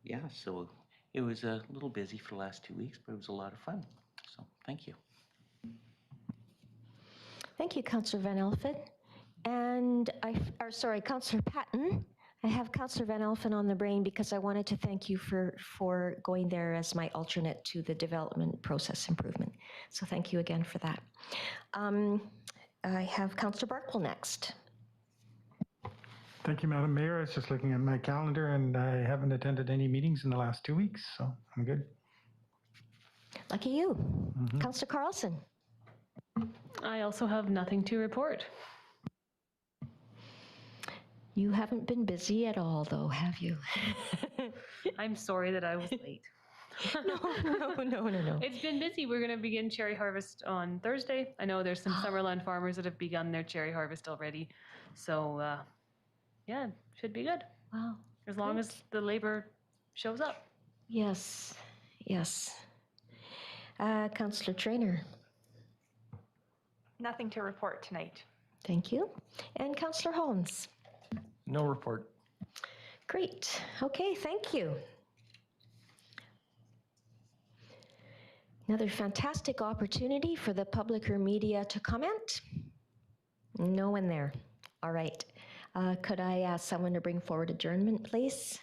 yeah, so it was a little busy for the last 2 weeks, but it was a lot of fun. So thank you. Thank you, Councillor Van Elfen. And Councillor Patton. I have Councillor Van Elfen on the brain because I wanted to thank you for going there as my alternate to the development process improvement. So thank you again for that. I have Councillor Barkle next. Thank you, Madam Mayor. I was just looking at my calendar and I haven't attended any meetings in the last 2 weeks, so I'm good. Lucky you. Councillor Carlson. I also have nothing to report. You haven't been busy at all, though, have you? I'm sorry that I was late. No. It's been busy. We're going to begin cherry harvest on Thursday. I know there's some Summerland farmers that have begun their cherry harvest already. So, yeah, should be good. Wow. As long as the labor shows up. Yes. Councillor Traynor. Nothing to report tonight. Thank you. And Councillor Holmes. No report. Great. Okay, thank you. Another fantastic opportunity for the public or media to comment. No one there. All right. Could I ask someone to bring forward adjournment, please?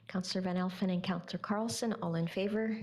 Councillor Van Elfen and Councillor Carlson, all in favor?